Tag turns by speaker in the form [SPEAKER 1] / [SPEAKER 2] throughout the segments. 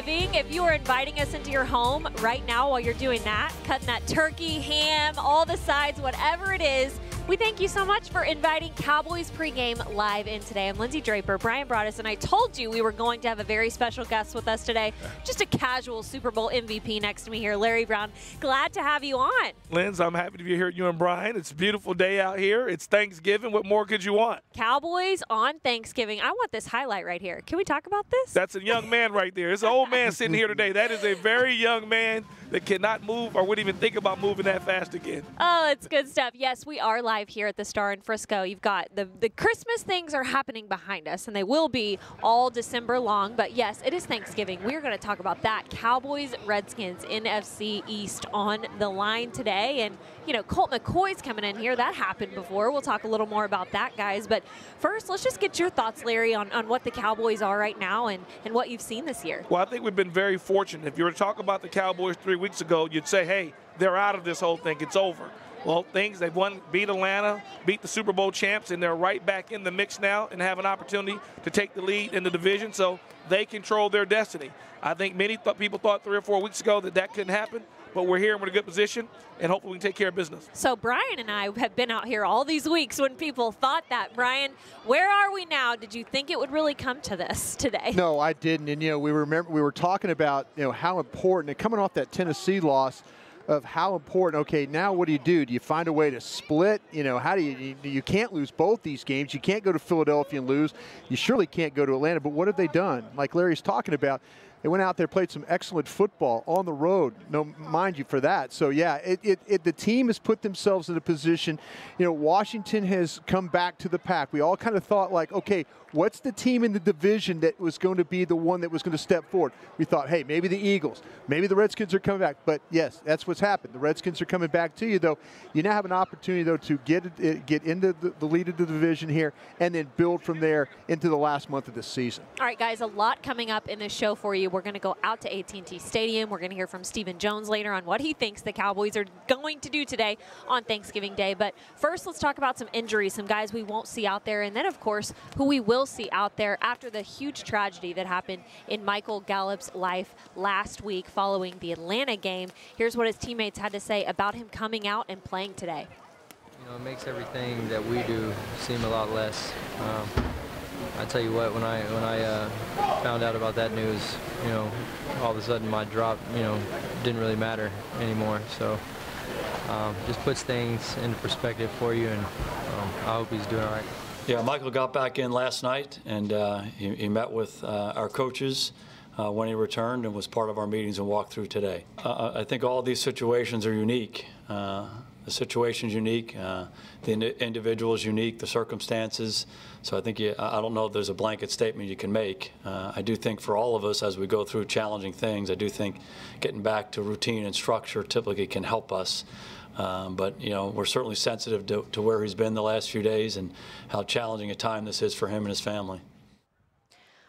[SPEAKER 1] Thanksgiving. If you are inviting us into your home right now while you're doing that, cutting that turkey, ham, all the sides, whatever it is, we thank you so much for inviting Cowboys Pregame live in today. I'm Lindsay Draper. Brian brought us, and I told you we were going to have a very special guest with us today. Just a casual Super Bowl MVP next to me here, Larry Brown. Glad to have you on.
[SPEAKER 2] Linz, I'm happy to be here with you and Brian. It's a beautiful day out here. It's Thanksgiving. What more could you want?
[SPEAKER 1] Cowboys on Thanksgiving. I want this highlight right here. Can we talk about this?
[SPEAKER 2] That's a young man right there. It's an old man sitting here today. That is a very young man that cannot move or wouldn't even think about moving that fast again.
[SPEAKER 1] Oh, it's good stuff. Yes, we are live here at the Star in Frisco. You've got the Christmas things are happening behind us, and they will be all December long. But yes, it is Thanksgiving. We're going to talk about that. Cowboys, Redskins, NFC East on the line today. And, you know, Colt McCoy's coming in here. That happened before. We'll talk a little more about that, guys. But first, let's just get your thoughts, Larry, on what the Cowboys are right now and what you've seen this year.
[SPEAKER 2] Well, I think we've been very fortunate. If you were to talk about the Cowboys 3 weeks ago, you'd say, hey, they're out of this whole thing. It's over. Well, they've won, beat Atlanta, beat the Super Bowl champs, and they're right back in the mix now and have an opportunity to take the lead in the division, so they control their destiny. I think many people thought 3 or 4 weeks ago that couldn't happen, but we're here and we're in a good position, and hopefully we can take care of business.
[SPEAKER 1] So Brian and I have been out here all these weeks when people thought that. Brian, where are we now? Did you think it would really come to this today?
[SPEAKER 3] No, I didn't. And, you know, we were talking about, you know, how important, and coming off that Tennessee loss, of how important, okay, now what do? Do you find a way to split? You know, how do you can't lose both these games. You can't go to Philadelphia and lose. You surely can't go to Atlanta. But what have they done? Like Larry's talking about, they went out there, played some excellent football on the road, no, mind you, for that. So, yeah, the team has put themselves in a position. You know, Washington has come back to the pack. We all kind of thought, like, okay, what's the team in the division that was going to be the one that was going to step forward? We thought, hey, maybe the Eagles, maybe the Redskins are coming back. But, yes, that's what's happened. The Redskins are coming back to you, though. You now have an opportunity, though, to get into the lead of the division here and then build from there into the last month of this season.
[SPEAKER 1] All right, guys, a lot coming up in this show for you. We're going to go out to AT&T Stadium. We're going to hear from Stephen Jones later on what he thinks the Cowboys are going to do today on Thanksgiving Day. But first, let's talk about some injuries, some guys we won't see out there, and then, of course, who we will see out there after the huge tragedy that happened in Michael Gallup's life last week following the Atlanta game. Here's what his teammates had to say about him coming out and playing today.
[SPEAKER 4] You know, it makes everything that we do seem a lot less. I tell you what, when I found out about that news, you know, all of a sudden my drop, you know, didn't really matter anymore. So just puts things into perspective for you, and I hope he's doing all right.
[SPEAKER 5] Yeah, Michael got back in last night, and he met with our coaches when he returned and was part of our meetings and walked through today. I think all these situations are unique. The situation's unique, the individual is unique, the circumstances. So I think I don't know if there's a blanket statement you can make. I do think for all of us as we go through challenging things, I do think getting back to routine and structure typically can help us. But, you know, we're certainly sensitive to where he's been the last few days and how challenging a time this is for him and his family.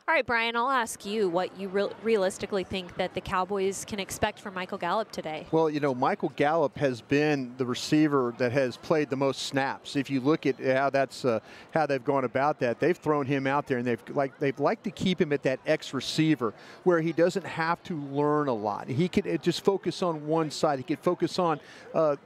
[SPEAKER 1] All right, Brian, I'll ask you what you realistically think that the Cowboys can expect from Michael Gallup today.
[SPEAKER 3] Well, you know, Michael Gallup has been the receiver that has played the most snaps. If you look at how they've gone about that, they've thrown him out there, and they've liked to keep him at that X receiver where he doesn't have to learn a lot. He could just focus on one side. He could focus on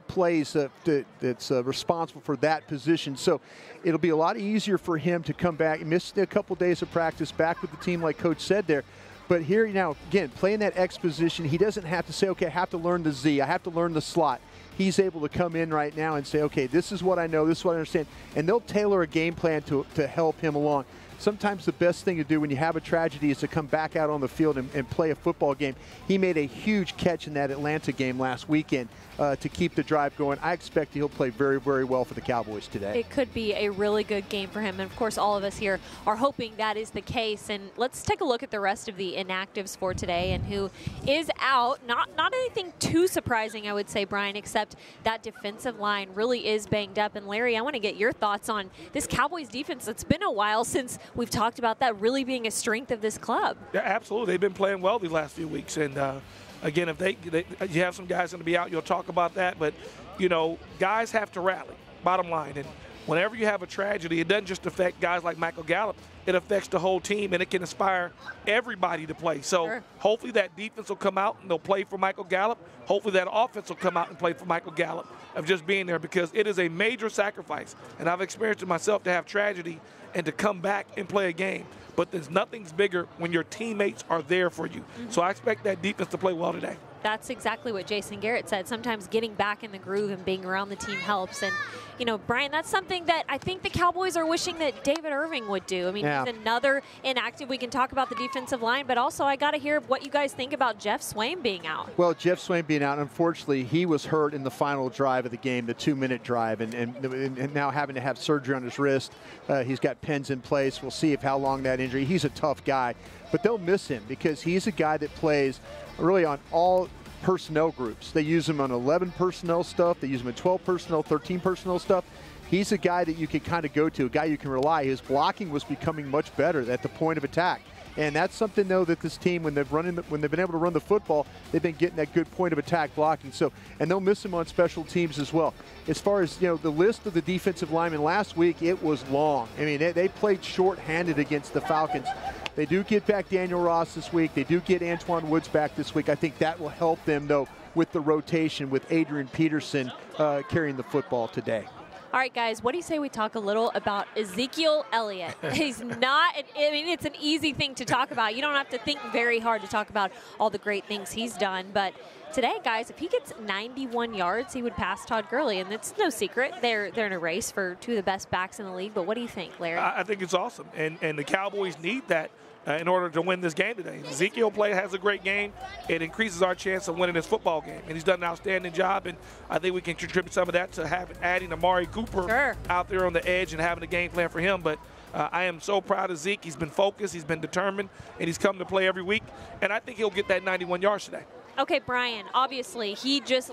[SPEAKER 3] plays that's responsible for that position. So it'll be a lot easier for him to come back. He missed a couple days of practice back with the team, like Coach said there. But here now, again, playing that X position, he doesn't have to say, okay, I have to learn the Z, I have to learn the slot. He's able to come in right now and say, okay, this is what I know, this is what I understand. And they'll tailor a game plan to help him along. Sometimes the best thing to do when you have a tragedy is to come back out on the field and play a football game. He made a huge catch in that Atlanta game last weekend to keep the drive going. I expect he'll play very, very well for the Cowboys today.
[SPEAKER 1] It could be a really good game for him. And, of course, all of us here are hoping that is the case. And let's take a look at the rest of the inactives for today and who is out. Not anything too surprising, I would say, Brian, except that defensive line really is banged up. And, Larry, I want to get your thoughts on this Cowboys defense. It's been a while since we've talked about that really being a strength of this club.
[SPEAKER 2] Yeah, absolutely. They've been playing well these last few weeks. And, again, if you have some guys going to be out, you'll talk about that. But, you know, guys have to rally, bottom line. And whenever you have a tragedy, it doesn't just affect guys like Michael Gallup. It it affects the whole team, and it can inspire everybody to play. So hopefully that defense will come out and they'll play for Michael Gallup. Hopefully that offense will come out and play for Michael Gallup of just being there, because it is a major sacrifice. And I've experienced it myself, to have tragedy and to come back and play a game. But there's nothing's bigger when your teammates are there for you. So I expect that defense to play well today.
[SPEAKER 1] That's exactly what Jason Garrett said. Sometimes getting back in the groove and being around the team helps. And, you know, Brian, that's something that I think the Cowboys are wishing that David Irving would do. I mean, he's another inactive. We can talk about the defensive line, but also I got to hear what you guys think about Jeff Swain being out.
[SPEAKER 3] Well, Jeff Swain being out, unfortunately, he was hurt in the final drive of the game, the 2-minute drive, and now having to have surgery on his wrist. He's got pins in place. We'll see how long that injury. He's a tough guy, but they'll miss him because he's a guy that plays really on all personnel groups. They use him on 11 personnel stuff. They use him in 12 personnel, 13 personnel stuff. He's a guy that you can kind of go to, a guy you can rely. His blocking was becoming much better at the point of attack. And that's something, though, that this team, when they've been able to run the football, they've been getting that good point of attack blocking. So, and they'll miss him on special teams as well. As far as, you know, the list of the defensive linemen last week, it was long. I mean, they played short-handed against the Falcons. They do get back Daniel Ross this week. They do get Antoine Woods back this week. I think that will help them, though, with the rotation with Adrian Peterson carrying the football today.
[SPEAKER 1] All right, guys, what do you say we talk a little about Ezekiel Elliott? He's not, I mean, it's an easy thing to talk about. You don't have to think very hard to talk about all the great things he's done. But today, guys, if he gets 91 yards, he would pass Todd Gurley. And it's no secret. They're in a race for two of the best backs in the league. But what do you think, Larry?
[SPEAKER 2] I think it's awesome. And the Cowboys need that in order to win this game today. Ezekiel has a great game. It increases our chance of winning this football game. And he's done an outstanding job, and I think we can contribute some of that to adding Amari Cooper out there on the edge and having a game plan for him. But I am so proud of Zeke. He's been focused, he's been determined, and he's come to play every week. And I think he'll get that 91 yards today.
[SPEAKER 1] Okay, Brian, obviously,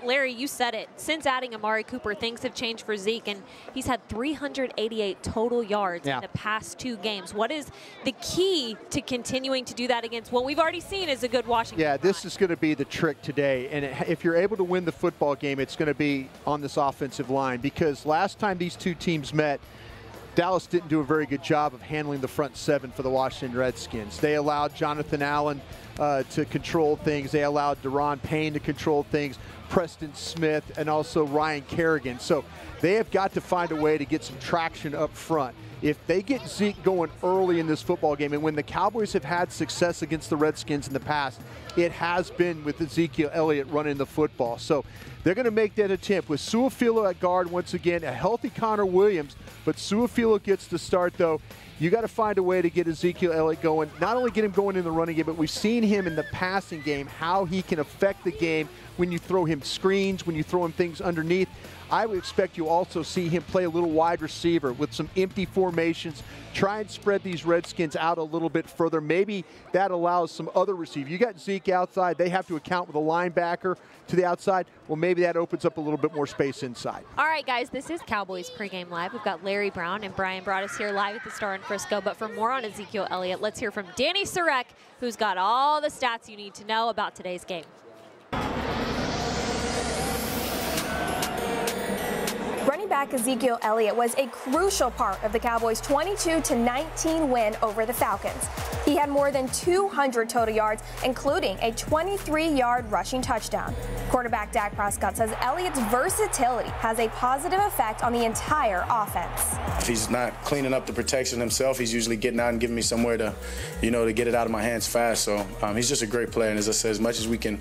[SPEAKER 1] Larry, you said it. Since adding Amari Cooper, things have changed for Zeke, and he's had 388 total yards in the past 2 games. What is the key to continuing to do that against what we've already seen is a good Washington front?
[SPEAKER 3] This is going to be the trick today, and if you're able to win the football game, it's going to be on this offensive line, because last time these two teams met, Dallas didn't do a very good job of handling the front 7 for the Washington Redskins. They allowed Jonathan Allen to control things. They allowed Deron Payne to control things, Preston Smith, and also Ryan Kerrigan. So they have got to find a way to get some traction up front. If they get Zeke going early in this football game, and when the Cowboys have had success against the Redskins in the past, it has been with Ezekiel Elliott running the football. So they're going to make that attempt with Su'a-Filo at guard once again, a healthy Connor Williams, but Su'a-Filo gets the start, though. You got to find a way to get Ezekiel Elliott going, not only get him going in the running game, but we've seen him in the passing game, how he can affect the game when you throw him screens, when you throw him things underneath. I would expect you also see him play a little wide receiver with some empty formations, try and spread these Redskins out a little bit further. Maybe that allows some other receivers. You got Zeke outside. They have to account with a linebacker to the outside. Well, maybe that opens up a little bit more space inside.
[SPEAKER 1] All right, guys, this is Cowboys Pregame Live. We've got Larry Brown and Brian brought us here live at the Star in Frisco. But for more on Ezekiel Elliott, let's hear from Danny Sarek, who's got all the stats you need to know about today's game.
[SPEAKER 6] Running back Ezekiel Elliott was a crucial part of the Cowboys' 22-19 win over the Falcons. He had more than 200 total yards, including a 23-yard rushing touchdown. Quarterback Dak Prescott says Elliott's versatility has a positive effect on the entire offense.
[SPEAKER 7] If he's not cleaning up the protection himself, he's usually getting out and giving me somewhere to, to get it out of my hands fast. So he's just a great player. And as I said, as much as we can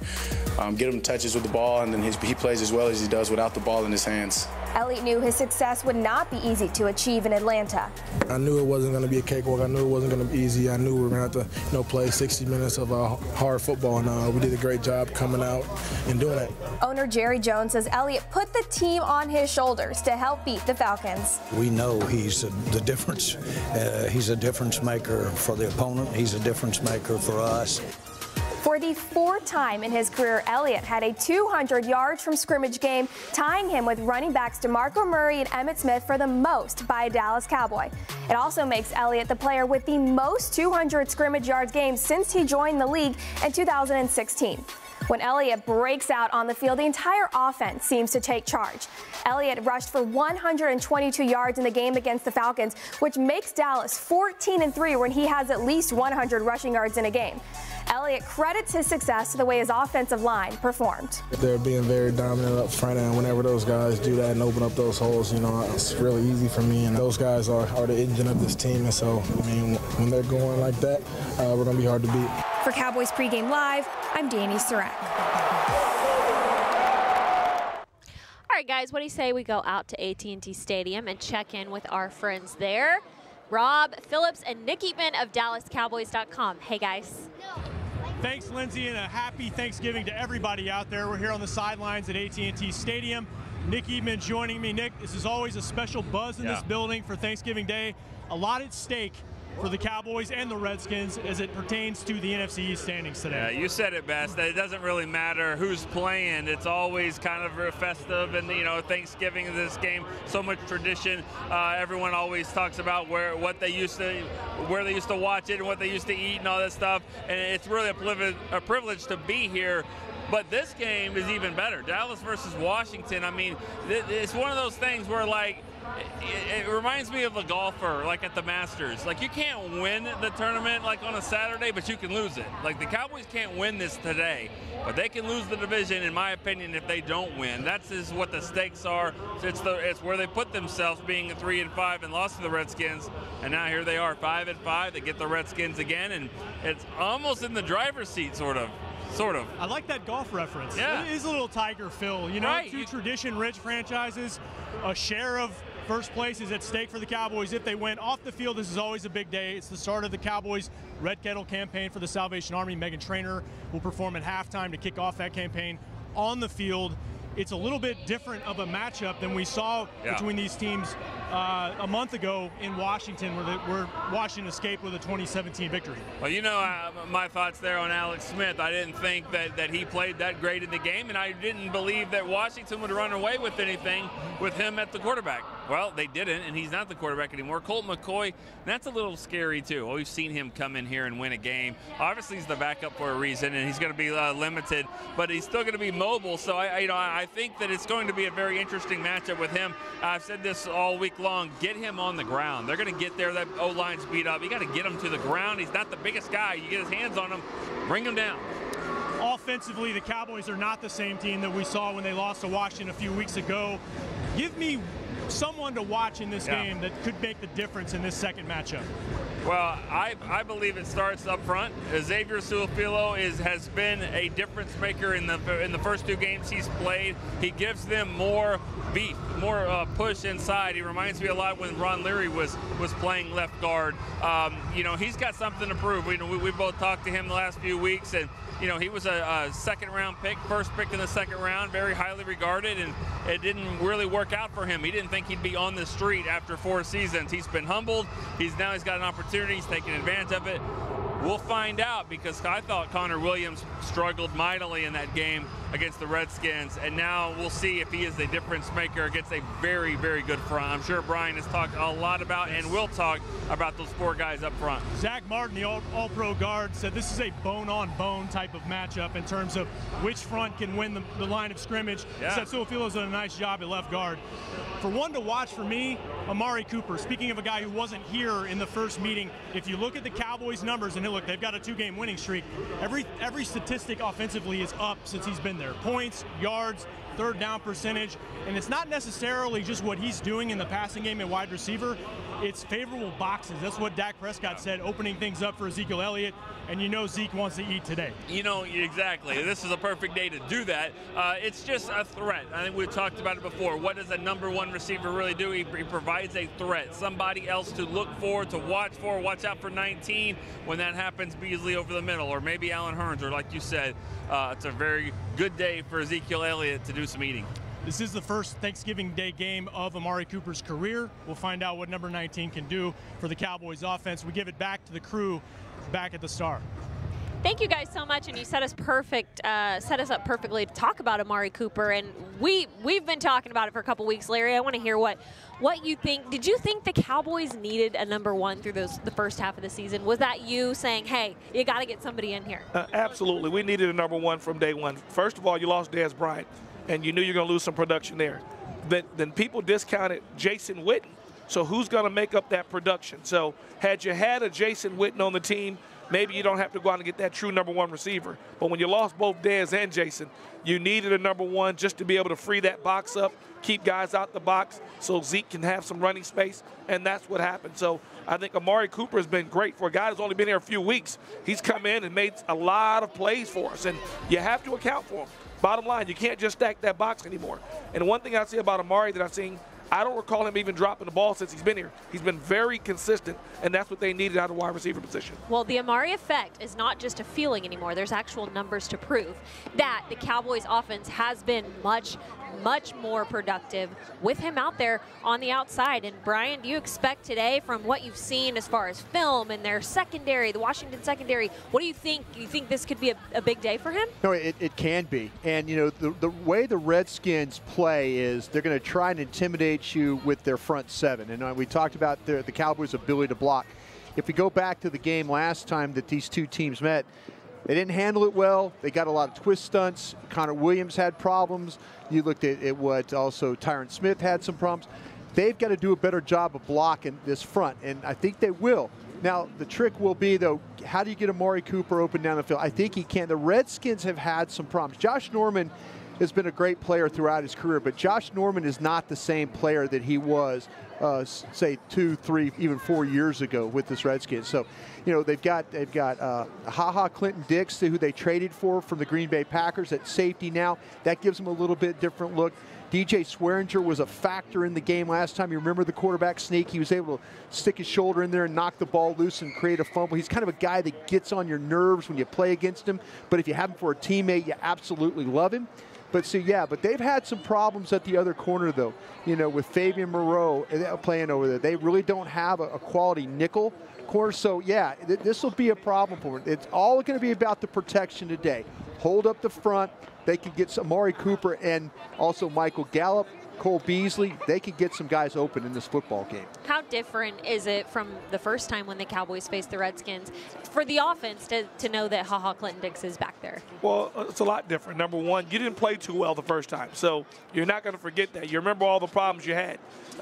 [SPEAKER 7] get him touches with the ball, and then he plays as well as he does without the ball in his hands.
[SPEAKER 6] Elliott knew his success would not be easy to achieve in Atlanta.
[SPEAKER 8] I knew it wasn't going to be a cakewalk. I knew it wasn't going to be easy. I knew we were going to have to, play 60 minutes of hard football, and we did a great job coming out and doing it.
[SPEAKER 6] Owner Jerry Jones says Elliott put the team on his shoulders to help beat the Falcons.
[SPEAKER 9] We know he's the difference. He's a difference maker for the opponent. He's a difference maker for us.
[SPEAKER 6] For the 4th time in his career, Elliott had a 200 yards from scrimmage game, tying him with running backs DeMarco Murray and Emmitt Smith for the most by a Dallas Cowboy. It also makes Elliott the player with the most 200 scrimmage yards games since he joined the league in 2016. When Elliott breaks out on the field, the entire offense seems to take charge. Elliott rushed for 122 yards in the game against the Falcons, which makes Dallas 14-3 when he has at least 100 rushing yards in a game. Elliott credits his success to the way his offensive line performed.
[SPEAKER 8] They're being very dominant up front, and whenever those guys do that and open up those holes, you know, it's really easy for me. And those guys are the engine of this team, and so, I mean, when they're going like that, we're going to be hard to beat.
[SPEAKER 6] For Cowboys Pregame Live, I'm Danny Surratt.
[SPEAKER 1] All right, guys, what do you say we go out to AT&T Stadium and check in with our friends there? Rob Phillips and Nick Eatman of DallasCowboys.com. Hey, guys.
[SPEAKER 9] Thanks, Lindsay, and a happy Thanksgiving to everybody out there. We're here on the sidelines at AT&T Stadium. Nick Eatman joining me. Nick, this is always a special buzz in this building for Thanksgiving Day. A lot at stake for the Cowboys and the Redskins as it pertains to the NFC East standings today.
[SPEAKER 10] Yeah, you said it best. It doesn't really matter who's playing. It's always kind of festive, and you know, Thanksgiving is this game, so much tradition. Everyone always talks about where they used to watch it and what they used to eat and all that stuff. And it's really a privilege to be here. But this game is even better. Dallas versus Washington. I mean, it's one of those things where, like, it reminds me of a golfer, like at the Masters. Like, you can't win the tournament like on a Saturday, but you can lose it. Like, the Cowboys can't win this today, but they can lose the division, in my opinion, if they don't win. That's just what the stakes are. It's where they put themselves, being 3-5 and lost to the Redskins, and now here they are, 5-5. They get the Redskins again, and it's almost in the driver's seat, sort of.
[SPEAKER 9] I like that golf reference.
[SPEAKER 10] Yeah.
[SPEAKER 9] It is a little Tiger Phil. You know,
[SPEAKER 10] right.
[SPEAKER 9] Two tradition-rich franchises. A share of first place is at stake for the Cowboys if they win. Off the field, this is always a big day. It's the start of the Cowboys' Red Kettle campaign for the Salvation Army. Meghan Trainor will perform at halftime to kick off that campaign. On the field, it's a little bit different of a matchup than we saw between these teams a month ago in Washington, where Washington escaped with a 2017 victory.
[SPEAKER 10] Well, you know, my thoughts there on Alex Smith. I didn't think that he played that great in the game, and I didn't believe that Washington would run away with anything with him at the quarterback. Well, they didn't, and he's not the quarterback anymore. Colt McCoy, that's a little scary, too. Well, we've seen him come in here and win a game. Obviously, he's the backup for a reason, and he's going to be limited, but he's still going to be mobile. So, I think that it's going to be a very interesting matchup with him. I've said this all week long. Get him on the ground. They're going to get there. That O-line's beat up. You got to get him to the ground. He's not the biggest guy. You get his hands on him, bring him down.
[SPEAKER 9] Offensively, the Cowboys are not the same team that we saw when they lost to Washington a few weeks ago. Give me someone to watch in this game that could make the difference in this second matchup.
[SPEAKER 10] Well, I believe it starts up front. Xavier Su'a-Filo has been a difference maker in the first two games he's played. He gives them more beef, more push inside. He reminds me a lot when Ron Leary was playing left guard. You know, he's got something to prove. We both talked to him the last few weeks, and you know, he was a second-round pick, first pick in the second round, very highly regarded, and it didn't really work out for him. He didn't think he'd be on the street after 4 seasons. He's been humbled. He's got an opportunity. He's taking advantage of it. We'll find out, because I thought Connor Williams struggled mightily in that game against the Redskins, and now we'll see if he is a difference maker against a very, very good front. I'm sure Brian has talked a lot about and will talk about those 4 guys up front.
[SPEAKER 9] Zach Martin, the all-pro guard, said this is a bone-on-bone type of matchup in terms of which front can win the line of scrimmage. He said Su'a-Filo's done a nice job at left guard. For one to watch for me, Amari Cooper. Speaking of a guy who wasn't here in the first meeting, if you look at the Cowboys' numbers, and look, they've got a 2-game winning streak. Every statistic offensively is up since he's been there. Points, yards, third down percentage, and it's not necessarily just what he's doing in the passing game at wide receiver. It's favorable boxes. That's what Dak Prescott said, opening things up for Ezekiel Elliott, and you know Zeke wants to eat today.
[SPEAKER 10] You know, exactly. This is a perfect day to do that. It's just a threat. I think we've talked about it before. What does a number 1 receiver really do? He provides a threat, somebody else to look for, to watch for. Watch out for 19. When that happens, Beasley over the middle, or maybe Allen Hurns, or like you said, it's a very good day for Ezekiel Elliott to do some eating.
[SPEAKER 9] This is the first Thanksgiving Day game of Amari Cooper's career. We'll find out what number 19 can do for the Cowboys offense. We give it back to the crew back at the Star.
[SPEAKER 1] Thank you guys so much, and you set us up perfectly to talk about Amari Cooper. And we've been talking about it for a couple weeks, Larry. I want to hear what you think. Did you think the Cowboys needed a number one through the first half of the season? Was that you saying, hey, you got to get somebody in here?
[SPEAKER 2] Absolutely. We needed a number one from day one. First of all, you lost Dez Bryant, and you knew you were going to lose some production there. Then people discounted Jason Witten. So who's going to make up that production? So had you had a Jason Witten on the team, maybe you don't have to go out and get that true number one receiver. But when you lost both Dez and Jason, you needed a number one just to be able to free that box up, keep guys out the box so Zeke can have some running space, and that's what happened. So I think Amari Cooper has been great for a guy who's only been here a few weeks. He's come in and made a lot of plays for us, and you have to account for him. Bottom line, you can't just stack that box anymore. And one thing I see about Amari that I've seen, I don't recall him even dropping the ball since he's been here. He's been very consistent, and that's what they needed out of the wide receiver position.
[SPEAKER 1] Well, the Amari effect is not just a feeling anymore. There's actual numbers to prove that the Cowboys offense has been much more productive with him out there on the outside. And Brian, do you expect today, from what you've seen as far as film and their secondary, the Washington secondary, what do you think? Do you think this could be a big day for him?
[SPEAKER 3] No, it can be. And, you know, the way the Redskins play is they're going to try and intimidate you with their front seven. And we talked about the Cowboys' ability to block. If we go back to the game last time that these two teams met, they didn't handle it well. They got a lot of twist stunts. Connor Williams had problems. You looked at what also Tyron Smith had some problems. They've got to do a better job of blocking this front, and I think they will. Now, the trick will be, though, how do you get Amari Cooper open down the field? I think he can. The Redskins have had some problems. Josh Norman has been a great player throughout his career, but Josh Norman is not the same player that he was, say, 2, 3, even 4 years ago with this Redskins. So, you know, they've got Clinton Dix, who they traded for from the Green Bay Packers at safety now. That gives them a little bit different look. DJ Swearinger was a factor in the game last time. You remember the quarterback sneak? He was able to stick his shoulder in there and knock the ball loose and create a fumble. He's kind of a guy that gets on your nerves when you play against him, but if you have him for a teammate, you absolutely love him. But so, yeah, but they've had some problems at the other corner, though. You know, with Fabian Moreau playing over there. They really don't have a quality nickel corner. So, yeah, this will be a problem for them. It's all going to be about the protection today. Hold up the front. They could get some Amari Cooper and also Michael Gallup, Cole Beasley. They could get some guys open in this football game.
[SPEAKER 1] How different is it from the first time when the Cowboys faced the Redskins for the offense to know that Clinton Dix is back there?
[SPEAKER 2] Well, it's a lot different. Number one, you didn't play too well the first time, so you're not going to forget that. You remember all the problems you had.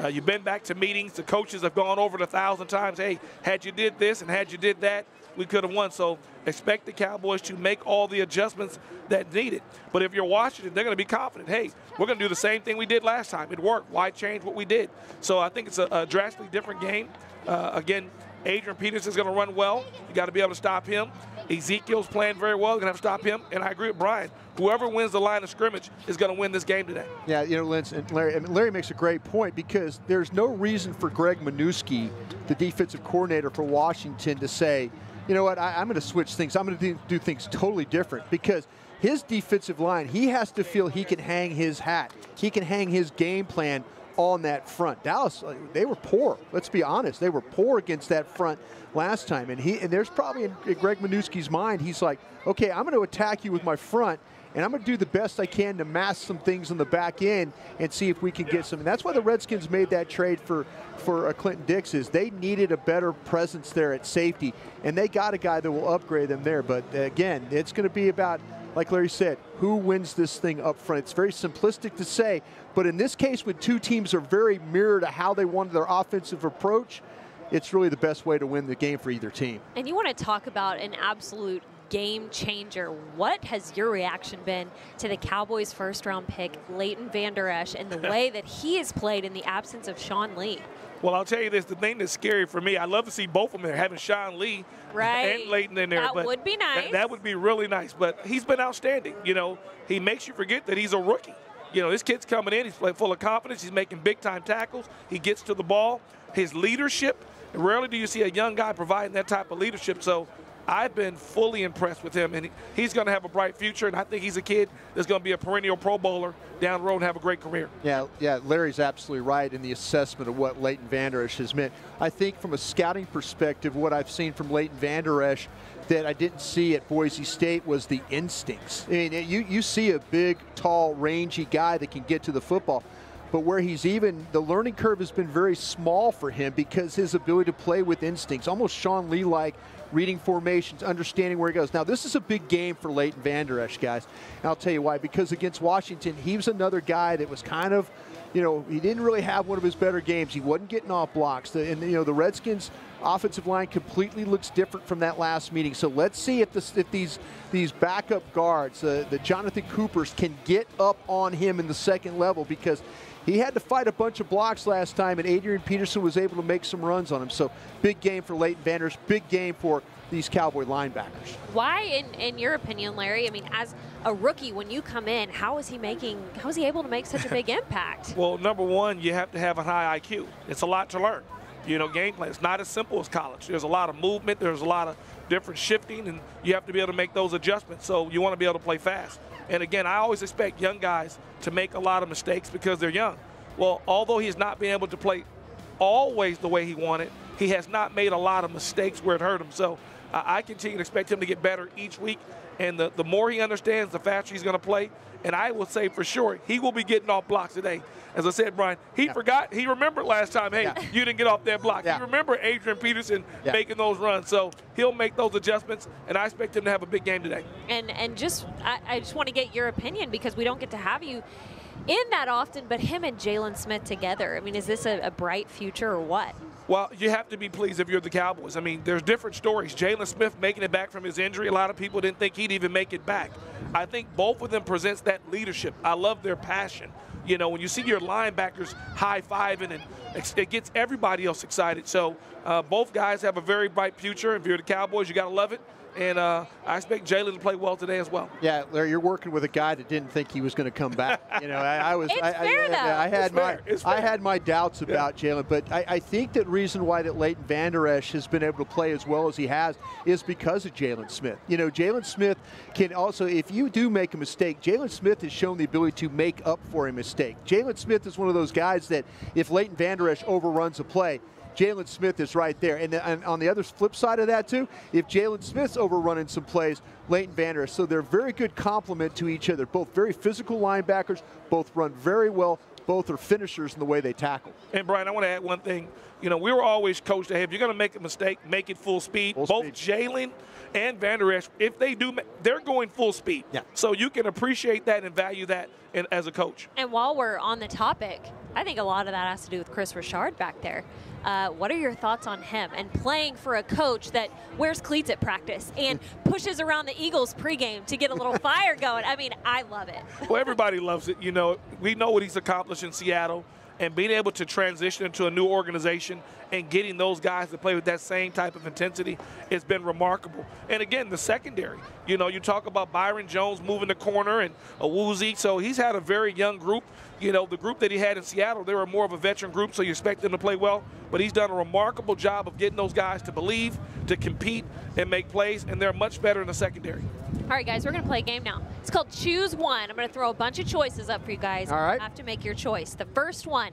[SPEAKER 2] You've been back to meetings. The coaches have gone over it 1,000 times. Hey, had you did this and had you did that, we could have won. So expect the Cowboys to make all the adjustments that needed. But if you're Washington, they're going to be confident. Hey, we're going to do the same thing we did last time. It worked. Why change what we did? So I think it's a drastically different game. Again, Adrian Peterson is going to run well. You got to be able to stop him. Ezekiel's playing very well. You're going to have to stop him. And I agree with Brian. Whoever wins the line of scrimmage is going to win this game today.
[SPEAKER 3] Yeah, you know, Lynch and Larry, Larry makes a great point, because there's no reason for Greg Minuski, the defensive coordinator for Washington, to say, you know what, I'm going to switch things. I'm going to do things totally different, because his defensive line, he has to feel he can hang his hat. He can hang his game plan on that front. Dallas, they were poor. Let's be honest. They were poor against that front last time. And there's probably in Greg Minuski's mind, he's like, okay, I'm going to attack you with my front, and I'm going to do the best I can to mask some things on the back end and see if we can get some. And that's why the Redskins made that trade for Clinton Dix, is they needed a better presence there at safety, and they got a guy that will upgrade them there. But again, it's going to be about, like Larry said, who wins this thing up front. It's very simplistic to say, but in this case, when two teams are very mirror to how they wanted their offensive approach, it's really the best way to win the game for either team.
[SPEAKER 1] And you want to talk about an absolute game changer. What has your reaction been to the Cowboys' first-round pick, Leighton Vander Esch, and the way that he has played in the absence of Sean Lee?
[SPEAKER 2] Well, I'll tell you this, the thing that's scary for me, I'd love to see both of them there, having Sean Lee and Leighton in there.
[SPEAKER 1] That would be nice.
[SPEAKER 2] That would be really nice. But he's been outstanding. You know, he makes you forget that he's a rookie. You know, this kid's coming in. He's full of confidence. He's making big-time tackles. He gets to the ball. His leadership, rarely do you see a young guy providing that type of leadership. So I've been fully impressed with him, and he's going to have a bright future, and I think he's a kid that's going to be a perennial Pro Bowler down the road and have a great career.
[SPEAKER 3] Yeah, Larry's absolutely right in the assessment of what Leighton Vander Esch has meant. I think from a scouting perspective, what I've seen from Leighton Vander Esch that I didn't see at Boise State was the instincts. I mean, you see a big, tall, rangy guy that can get to the football, but where he's the learning curve has been very small for him because his ability to play with instincts, almost Sean Lee-like, reading formations, understanding where he goes. Now, this is a big game for Leighton Vander Esch, guys. And I'll tell you why. Because against Washington, he was another guy that was kind of, he didn't really have one of his better games. He wasn't getting off blocks. The Redskins' offensive line completely looks different from that last meeting. So let's see if these backup guards, the Jonathan Coopers, can get up on him in the second level, because he had to fight a bunch of blocks last time, and Adrian Peterson was able to make some runs on him. So big game for Leighton Vander Esch, big game for these Cowboy linebackers.
[SPEAKER 1] Why, in your opinion, Larry? I mean, as a rookie, when you come in, how is he able to make such a big impact?
[SPEAKER 2] Well, number one, you have to have a high IQ. It's a lot to learn. Game plan. It's not as simple as college. There's a lot of movement. There's a lot of different shifting, and you have to be able to make those adjustments. So you want to be able to play fast. And again, I always expect young guys to make a lot of mistakes because they're young. Well, although he's not been able to play always the way he wanted, he has not made a lot of mistakes where it hurt him. So I continue to expect him to get better each week. And the more he understands, the faster he's going to play. And I will say for sure, he will be getting off blocks today. As I said, Brian, he remembered last time, hey, you didn't get off that block. He remembered Adrian Peterson making those runs. So he'll make those adjustments, and I expect him to have a big game today.
[SPEAKER 1] And I just want to get your opinion, because we don't get to have you in that often, but him and Jalen Smith together, I mean, is this a bright future or what?
[SPEAKER 2] Well, you have to be pleased if you're the Cowboys. I mean, there's different stories. Jalen Smith making it back from his injury, a lot of people didn't think he'd even make it back. I think both of them presents that leadership. I love their passion. When you see your linebackers high-fiving, and it gets everybody else excited. So both guys have a very bright future. If you're the Cowboys, you got to love it. And I expect Jalen to play well today as well.
[SPEAKER 3] Yeah, Larry, you're working with a guy that didn't think he was going to come back. I had my doubts about Jalen, but I think that reason why that Leighton Vander Esch has been able to play as well as he has is because of Jalen Smith. Jalen Smith can also, if you do make a mistake, Jalen Smith has shown the ability to make up for a mistake. Jalen Smith is one of those guys that if Leighton Vander Esch overruns a play, Jalen Smith is right there. And on the other flip side of that, too, if Jalen Smith's overrunning some plays, Leighton Vander Esch. So they're a very good complement to each other. Both very physical linebackers, both run very well, both are finishers in the way they tackle.
[SPEAKER 2] And, Brian, I want to add one thing. We were always coached to, hey, if you're going to make a mistake, make it full speed. Both Jalen and Vander Esch, if they do, they're going full speed.
[SPEAKER 3] Yeah.
[SPEAKER 2] So you can appreciate that and value that as a coach.
[SPEAKER 1] And while we're on the topic, I think a lot of that has to do with Chris Richard back there. What are your thoughts on him and playing for a coach that wears cleats at practice and pushes around the Eagles pregame to get a little fire going? I mean, I love it.
[SPEAKER 2] Well, everybody loves it. We know what he's accomplished in Seattle, and being able to transition into a new organization and getting those guys to play with that same type of intensity, it's been remarkable. And again, the secondary, you talk about Byron Jones moving the corner and Awuzie, so he's had a very young group. The group that he had in Seattle, they were more of a veteran group, so you expect them to play well. But he's done a remarkable job of getting those guys to believe, to compete, and make plays, and they're much better in the secondary.
[SPEAKER 1] All right, guys, we're going to play a game now. It's called Choose One. I'm going to throw a bunch of choices up for you guys.
[SPEAKER 3] All right.
[SPEAKER 1] You have to make your choice. The first one,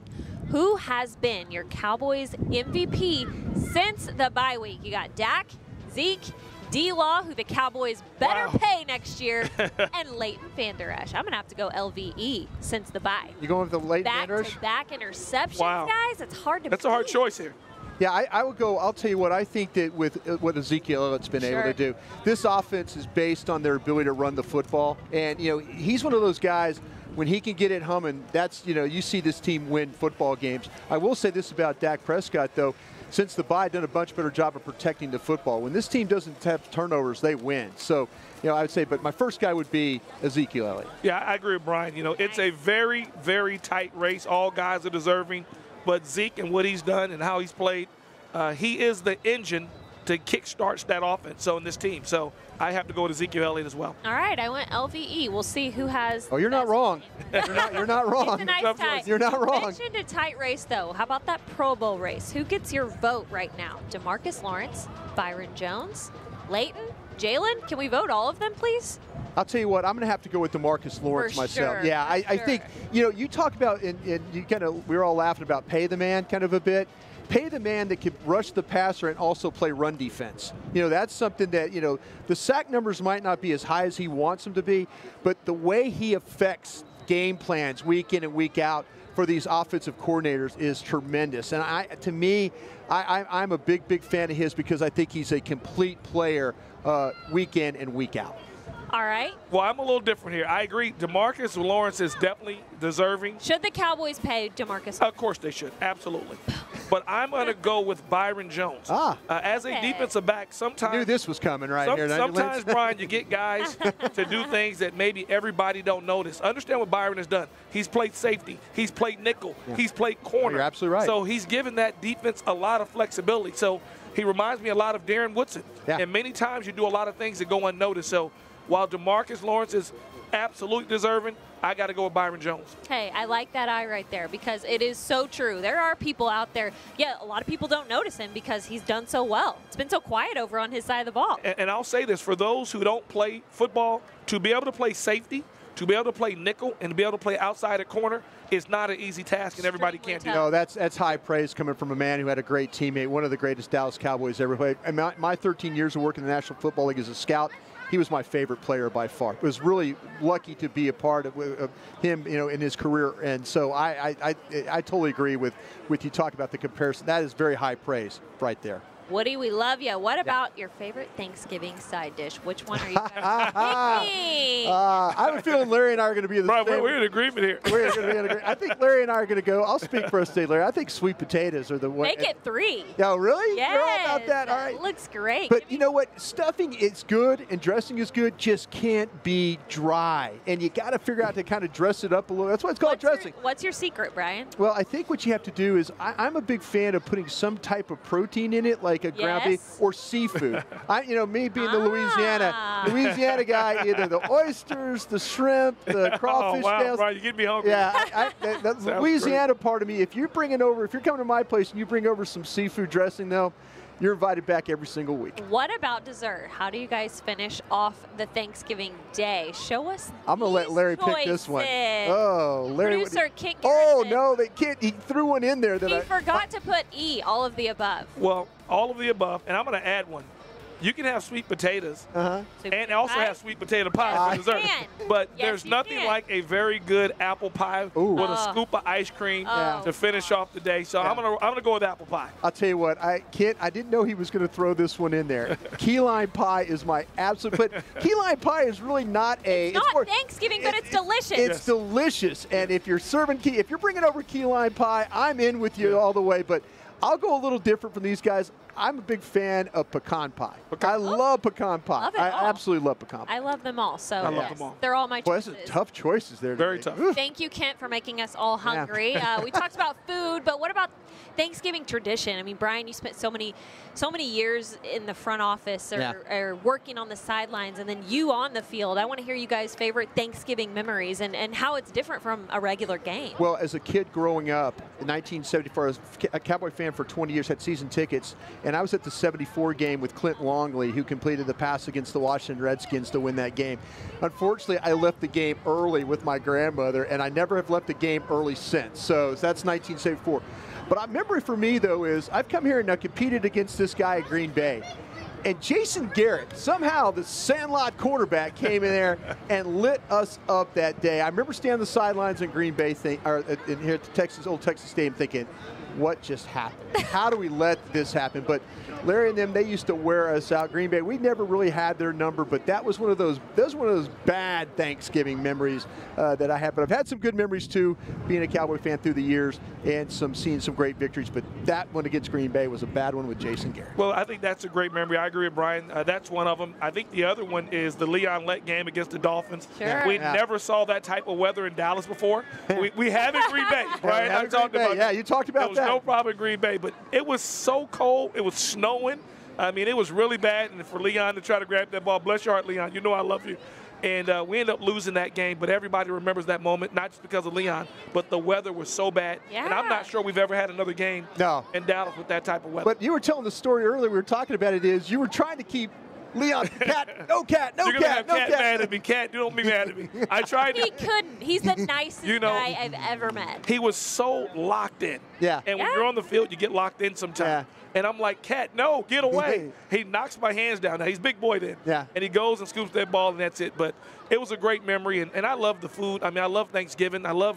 [SPEAKER 1] who has been your Cowboys MVP since the bye week? You got Dak, Zeke, D-Law, who the Cowboys better pay next year, and Leighton Vander Esch. I'm going to have to go LVE since the bye.
[SPEAKER 3] You going with the Leighton Vander Esch?
[SPEAKER 1] Back-to-back interceptions, guys. It's hard to
[SPEAKER 2] That's a hard choice here.
[SPEAKER 3] Yeah, I would go. I'll tell you what, I think that with what Ezekiel Elliott's been able to do, this offense is based on their ability to run the football. And, he's one of those guys, when he can get it humming, that's, you see this team win football games. I will say this about Dak Prescott, though. Since the bye, done a much better job of protecting the football. When this team doesn't have turnovers, they win. So, I would say, but my first guy would be Ezekiel Elliott.
[SPEAKER 2] Yeah, I agree with Brian. It's a very, very tight race. All guys are deserving. But Zeke and what he's done and how he's played, he is the engine to kickstart that offense. So in this team. So I have to go with Ezekiel Elliott as well.
[SPEAKER 1] All right, I went LVE. We'll see who has.
[SPEAKER 3] Oh, you're not wrong. You're not wrong.
[SPEAKER 1] It's a nice tie.
[SPEAKER 3] You're not wrong.
[SPEAKER 1] You mentioned a tight race, though. How about that Pro Bowl race? Who gets your vote right now? DeMarcus Lawrence, Byron Jones, Leighton, Jalen, can we vote all of them, please?
[SPEAKER 3] I'll tell you what, I'm going to have to go with DeMarcus Lawrence myself.
[SPEAKER 1] Sure,
[SPEAKER 3] yeah, I think, you talk about, and you kind of, we were all laughing about pay the man kind of a bit. Pay the man that can rush the passer and also play run defense. That's something that, the sack numbers might not be as high as he wants them to be, but the way he affects game plans week in and week out for these offensive coordinators is tremendous. And I'm a big fan of his because I think he's a complete player week in and week out.
[SPEAKER 1] All right.
[SPEAKER 2] Well, I'm a little different here. I agree. DeMarcus Lawrence is definitely deserving.
[SPEAKER 1] Should the Cowboys pay DeMarcus?
[SPEAKER 2] Of course they should. Absolutely. But I'm going to go with Byron Jones. As a defensive back, sometimes...
[SPEAKER 3] I knew this was coming here.
[SPEAKER 2] Sometimes, Brian, you get guys to do things that maybe everybody don't notice. Understand what Byron has done. He's played safety. He's played nickel. Yeah. He's played corner.
[SPEAKER 3] You're absolutely right.
[SPEAKER 2] So he's given that defense a lot of flexibility. So he reminds me a lot of Darren Woodson. Yeah. And many times you do a lot of things that go unnoticed. So while DeMarcus Lawrence is absolutely deserving, I got to go with Byron Jones.
[SPEAKER 1] Hey, I like that eye right there because it is so true. There are people out there, a lot of people don't notice him because he's done so well. It's been so quiet over on his side of the ball.
[SPEAKER 2] And I'll say this, for those who don't play football, to be able to play safety, to be able to play nickel, and to be able to play outside at corner is not an easy task, and everybody can't do it.
[SPEAKER 3] No, that's high praise coming from a man who had a great teammate, one of the greatest Dallas Cowboys ever played. And my 13 years of working in the National Football League as a scout, he was my favorite player by far. I was really lucky to be a part of him, in his career. And so I totally agree with you talking about the comparison. That is very high praise right there.
[SPEAKER 1] Woody, we love you. What about your favorite Thanksgiving side dish? Which one are you going to pick?
[SPEAKER 3] I have a feeling Larry and I are going to be the same.
[SPEAKER 2] We're in agreement here.
[SPEAKER 3] We're going to be in agreement. I think Larry and I are going to go. I'll speak for us today, Larry. I think sweet potatoes are the one.
[SPEAKER 1] Make it 3.
[SPEAKER 3] Oh, really?
[SPEAKER 1] Yes.
[SPEAKER 3] You're all about that? All right.
[SPEAKER 1] Looks great.
[SPEAKER 3] But you know what? Stuffing is good and dressing is good, just can't be dry. And you got to figure out to kind of dress it up a little. That's why it's called dressing.
[SPEAKER 1] What's your secret, Brian?
[SPEAKER 3] Well, I think what you have to do is I'm a big fan of putting some type of protein in it, like a ground beef. Or seafood. Me being the Louisiana guy, either the oysters, the shrimp, the crawfish scales.
[SPEAKER 2] Right, you get me hungry.
[SPEAKER 3] Yeah, the Louisiana part of me. If you're coming to my place and you bring over some seafood dressing, though, you're invited back every single week.
[SPEAKER 1] What about dessert? How do you guys finish off the Thanksgiving day? Show us.
[SPEAKER 3] I'm going to let Larry pick this one. Oh, Larry.
[SPEAKER 1] Producer Kit
[SPEAKER 3] Garrison. Oh, no, he threw one in there.
[SPEAKER 1] He forgot to put E, all of the above.
[SPEAKER 2] Well, all of the above, and I'm going to add one. You can have sweet potatoes and also have sweet potato pie for dessert. But there's nothing like a very good apple pie with a scoop of ice cream to finish off the day. So I'm gonna go with apple pie.
[SPEAKER 3] I'll tell you what, I didn't know he was going to throw this one in there. Key lime pie is my absolute. But key lime pie is really not a.
[SPEAKER 1] It's not Thanksgiving, but it's delicious.
[SPEAKER 3] It's delicious, and if you're bringing over key lime pie, I'm in with you all the way. But I'll go a little different from these guys. I'm a big fan of pecan pie. I love pecan pie. I absolutely love pecan pie.
[SPEAKER 1] I love them all. So
[SPEAKER 2] I love them all.
[SPEAKER 1] They're all my choices.
[SPEAKER 3] Boy, that's tough choices there.
[SPEAKER 2] Very tough.
[SPEAKER 1] Thank you, Kent, for making us all hungry. We talked about food, but what about Thanksgiving tradition? I mean, Brian, you spent so many years in the front office or working on the sidelines, and then you on the field. I want to hear you guys' favorite Thanksgiving memories and how it's different from a regular game.
[SPEAKER 3] Well, as a kid growing up in 1974, I was a Cowboy fan for 20 years, had season tickets, and I was at the 74 game with Clint Longley, who completed the pass against the Washington Redskins to win that game. Unfortunately, I left the game early with my grandmother, and I never have left the game early since. So that's 1974. But a memory for me, though, is I've come here and now competed against this guy at Green Bay. And Jason Garrett, somehow the Sandlot quarterback, came in there and lit us up that day. I remember standing on the sidelines in Green Bay, here at the old Texas Stadium, thinking, what just happened? How do we let this happen? But Larry and them, they used to wear us out. Green Bay, we never really had their number, but that was one of those bad Thanksgiving memories that I had. But I've had some good memories too, being a Cowboy fan through the years and seeing some great victories. But that one against Green Bay was a bad one with Jason Garrett.
[SPEAKER 2] Well, I think that's a great memory. I agree with Brian. That's one of them. I think the other one is the Leon Lett game against the Dolphins.
[SPEAKER 1] Sure.
[SPEAKER 2] We never saw that type of weather in Dallas before. we have in Green Bay, right? I talked about
[SPEAKER 3] that. Yeah, you talked about that.
[SPEAKER 2] No problem in Green Bay, but it was so cold. It was snowing. I mean, it was really bad. And for Leon to try to grab that ball, bless your heart, Leon. You know I love you. And we ended up losing that game, but everybody remembers that moment, not just because of Leon, but the weather was so bad.
[SPEAKER 1] Yeah.
[SPEAKER 2] And I'm not sure we've ever had another game in Dallas with that type of weather.
[SPEAKER 3] But you were telling the story earlier, we were talking about it, is you were trying to keep Leon, Cat, no Cat, no
[SPEAKER 2] You're gonna
[SPEAKER 3] Cat,
[SPEAKER 2] have
[SPEAKER 3] no
[SPEAKER 2] Cat
[SPEAKER 3] Cat.
[SPEAKER 2] mad at me. Cat, don't be mad at me. I tried
[SPEAKER 1] He
[SPEAKER 2] to.
[SPEAKER 1] couldn't. He's the nicest guy I've ever met.
[SPEAKER 2] He was so locked in.
[SPEAKER 3] Yeah.
[SPEAKER 2] And when you're on the field, you get locked in sometimes.
[SPEAKER 3] Yeah.
[SPEAKER 2] And I'm like, Cat, no, get away. He knocks my hands down. Now, he's a big boy then.
[SPEAKER 3] Yeah.
[SPEAKER 2] And he goes and scoops that ball, and that's it. But it was a great memory, and I love the food. I mean, I love Thanksgiving. I love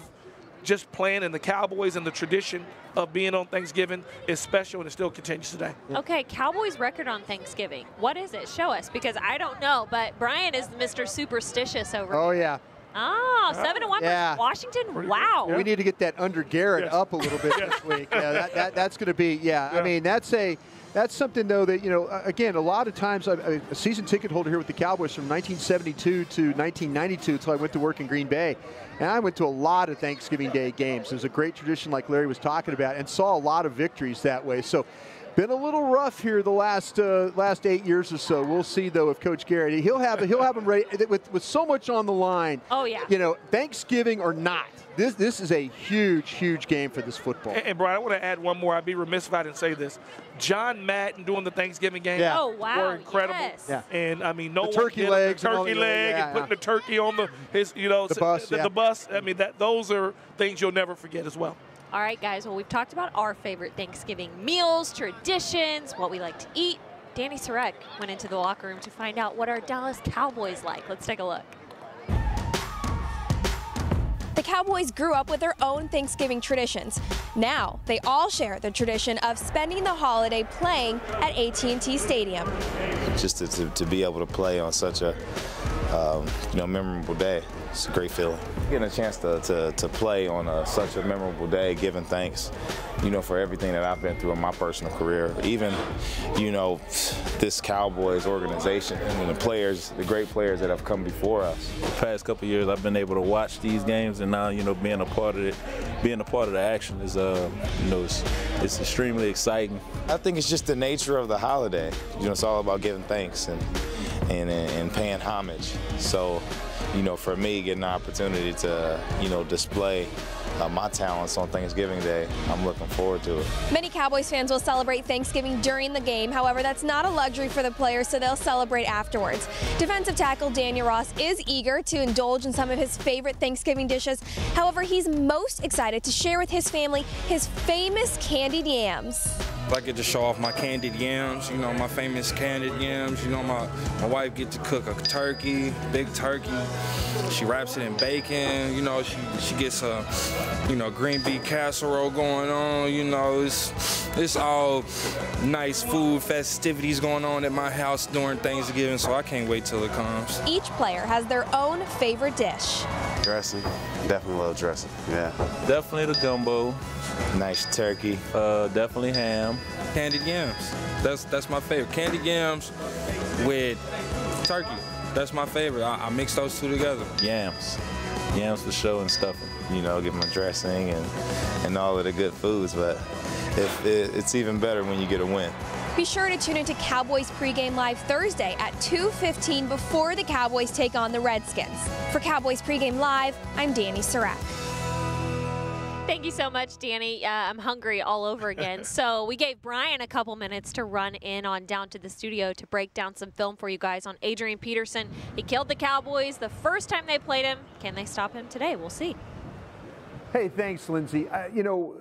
[SPEAKER 2] just playing, and the Cowboys and the tradition of being on Thanksgiving is special, and it still continues today.
[SPEAKER 1] Okay, Cowboys record on Thanksgiving. What is it? Show us, because I don't know, but Brian is Mr. Superstitious over here.
[SPEAKER 3] Oh, yeah.
[SPEAKER 1] Oh, 7-1 versus Washington. Wow.
[SPEAKER 3] We need to get that under Garrett up a little bit this week. Yeah, that's going to be, I mean, that's something, though, that, again, a lot of times, a season ticket holder here with the Cowboys from 1972 to 1992 until I went to work in Green Bay. And I went to a lot of Thanksgiving Day games. There's a great tradition like Larry was talking about and saw a lot of victories that way. So been a little rough here the last 8 years or so. We'll see, though, if Coach Garrett, he'll have them ready with so much on the line.
[SPEAKER 1] Oh, yeah.
[SPEAKER 3] Thanksgiving or not, this is a huge game for this football.
[SPEAKER 2] And Brian, I want to add one more. I'd be remiss if I didn't say this. John Madden doing the Thanksgiving game.
[SPEAKER 3] Yeah.
[SPEAKER 1] Oh, wow.
[SPEAKER 2] Were incredible.
[SPEAKER 1] Yes.
[SPEAKER 3] Yeah.
[SPEAKER 2] And I mean, no
[SPEAKER 3] The
[SPEAKER 2] one
[SPEAKER 3] turkey
[SPEAKER 2] did
[SPEAKER 3] legs
[SPEAKER 2] the
[SPEAKER 3] and all
[SPEAKER 2] turkey
[SPEAKER 3] the-
[SPEAKER 2] leg
[SPEAKER 3] yeah,
[SPEAKER 2] and putting the turkey on the
[SPEAKER 3] bus.
[SPEAKER 2] The bus. I mean, those are things you'll never forget as well.
[SPEAKER 1] All right, guys. Well, we've talked about our favorite Thanksgiving meals, traditions, what we like to eat. Danny Sarek went into the locker room to find out what our Dallas Cowboys like. Let's take a look.
[SPEAKER 6] The Cowboys grew up with their own Thanksgiving traditions. Now, they all share the tradition of spending the holiday playing at AT&T Stadium.
[SPEAKER 11] Just to be able to play on such a memorable day, it's a great feeling. Getting a chance to play on such a memorable day, giving thanks, for everything that I've been through in my personal career. Even, this Cowboys organization and the great players that have come before us.
[SPEAKER 12] The past couple of years, I've been able to watch these games, and now, being a part of it, being a part of the action is, it's extremely exciting.
[SPEAKER 11] I think it's just the nature of the holiday. It's all about giving thanks and paying homage. So, for me, getting the opportunity to, display my talents on Thanksgiving Day, I'm looking forward to it.
[SPEAKER 6] Many Cowboys fans will celebrate Thanksgiving during the game. However, that's not a luxury for the players, so they'll celebrate afterwards. Defensive tackle Daniel Ross is eager to indulge in some of his favorite Thanksgiving dishes. However, he's most excited to share with his family his famous candied yams.
[SPEAKER 13] I get to show off my candied yams, my famous candied yams. My wife gets to cook a turkey, big turkey. She wraps it in bacon. She gets a, green bean casserole going on. It's all nice food festivities going on at my house during Thanksgiving, so I can't wait till it comes.
[SPEAKER 6] Each player has their own favorite dish.
[SPEAKER 11] Dressing, definitely love dressing, yeah.
[SPEAKER 12] Definitely the gumbo.
[SPEAKER 11] Nice turkey.
[SPEAKER 12] Definitely ham.
[SPEAKER 13] Candied yams, that's my favorite. Candied yams with turkey, that's my favorite. I mix those two together.
[SPEAKER 12] Yams for show and stuffing.
[SPEAKER 11] Get my dressing and all of the good foods, but it's even better when you get a win.
[SPEAKER 6] Be sure to tune into Cowboys Pregame Live Thursday at 2:15 before the Cowboys take on the Redskins. For Cowboys Pregame Live, I'm Danny Sarek.
[SPEAKER 1] Thank you so much, Danny. I'm hungry all over again. So we gave Brian a couple minutes to run in on down to the studio to break down some film for you guys on Adrian Peterson. He killed the Cowboys the first time they played him. Can they stop him today? We'll see.
[SPEAKER 3] Hey, thanks, Lindsay.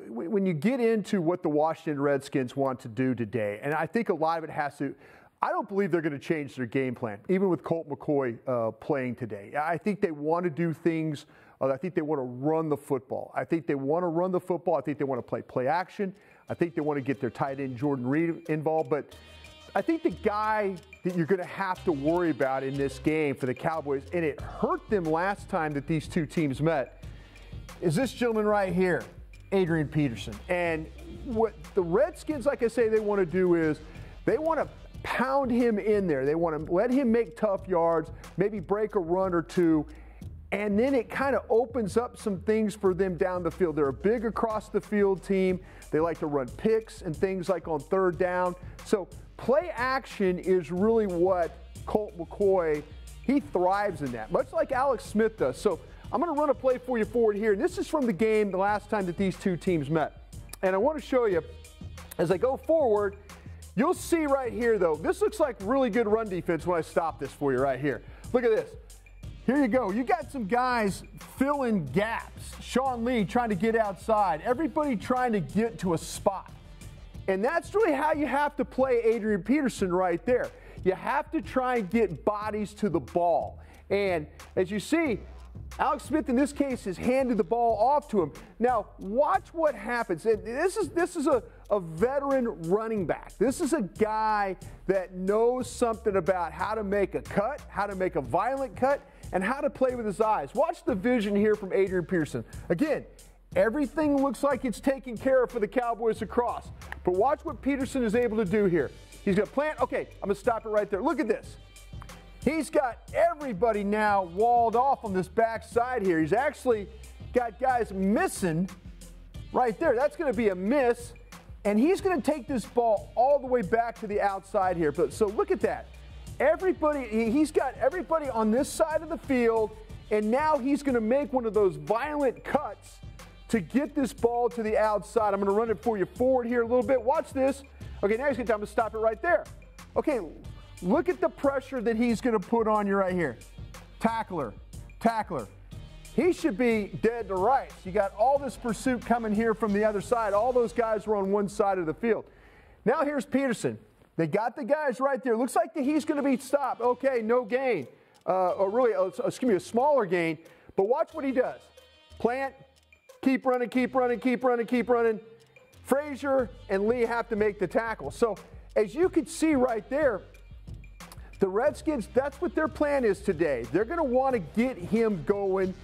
[SPEAKER 3] When you get into what the Washington Redskins want to do today, and I think a lot of it has to, I don't believe they're going to change their game plan, even with Colt McCoy playing today. I think they want to do things. I think they want to run the football. I think they want to run the football. I think they want to play action. I think they want to get their tight end Jordan Reed involved. But I think the guy that you're going to have to worry about in this game for the Cowboys, and it hurt them last time that these two teams met, is this gentleman right here, Adrian Peterson. And what the Redskins, like I say, they want to do is they want to pound him in there. They want to let him make tough yards, maybe break a run or two, and then it kind of opens up some things for them down the field. They're a big across-the-field team. They like to run picks and things like on third down. So play action is really what Colt McCoy, he thrives in that, much like Alex Smith does. So I'm going to run a play for you forward here. And this is from the game the last time that these two teams met. And I want to show you, as I go forward,
[SPEAKER 14] You'll see right here, though, this looks like really good run defense when I stop this for you right here. Look at this. Here you go. You got some guys filling gaps. Sean Lee trying to get outside. Everybody trying to get to a spot. And that's really how you have to play Adrian Peterson right there. You have to try and get bodies to the ball. And as you see, Alex Smith in this case has handed the ball off to him. Now, watch what happens. This is a veteran running back. This is a guy that knows something about how to make a cut, how to make a violent cut, and how to play with his eyes. Watch the vision here from Adrian Peterson. Again, everything looks like it's taken care of for the Cowboys across. But watch what Peterson is able to do here. He's going to plant. Okay, I'm going to stop it right there. Look at this. He's got everybody now walled off on this backside here. He's actually got guys missing right there. That's going to be a miss. And he's going to take this ball all the way back to the outside here. So look at that. He's got everybody on this side of the field, and now he's going to make one of those violent cuts to get this ball to the outside. I'm going to run it for you forward here a little bit. Watch this. Okay, now he's going to stop it right there. Okay, look at the pressure that he's going to put on you right here. Tackler. He should be dead to rights. You got all this pursuit coming here from the other side. All those guys were on one side of the field. Now here's Peterson. They got the guys right there. Looks like he's going to be stopped. Okay, no gain. Or really, excuse me, a smaller gain. But watch what he does. Plant, keep running. Frazier and Lee have to make the tackle. So as you can see right there, the Redskins, that's what their plan is today. They're going to want to get him going,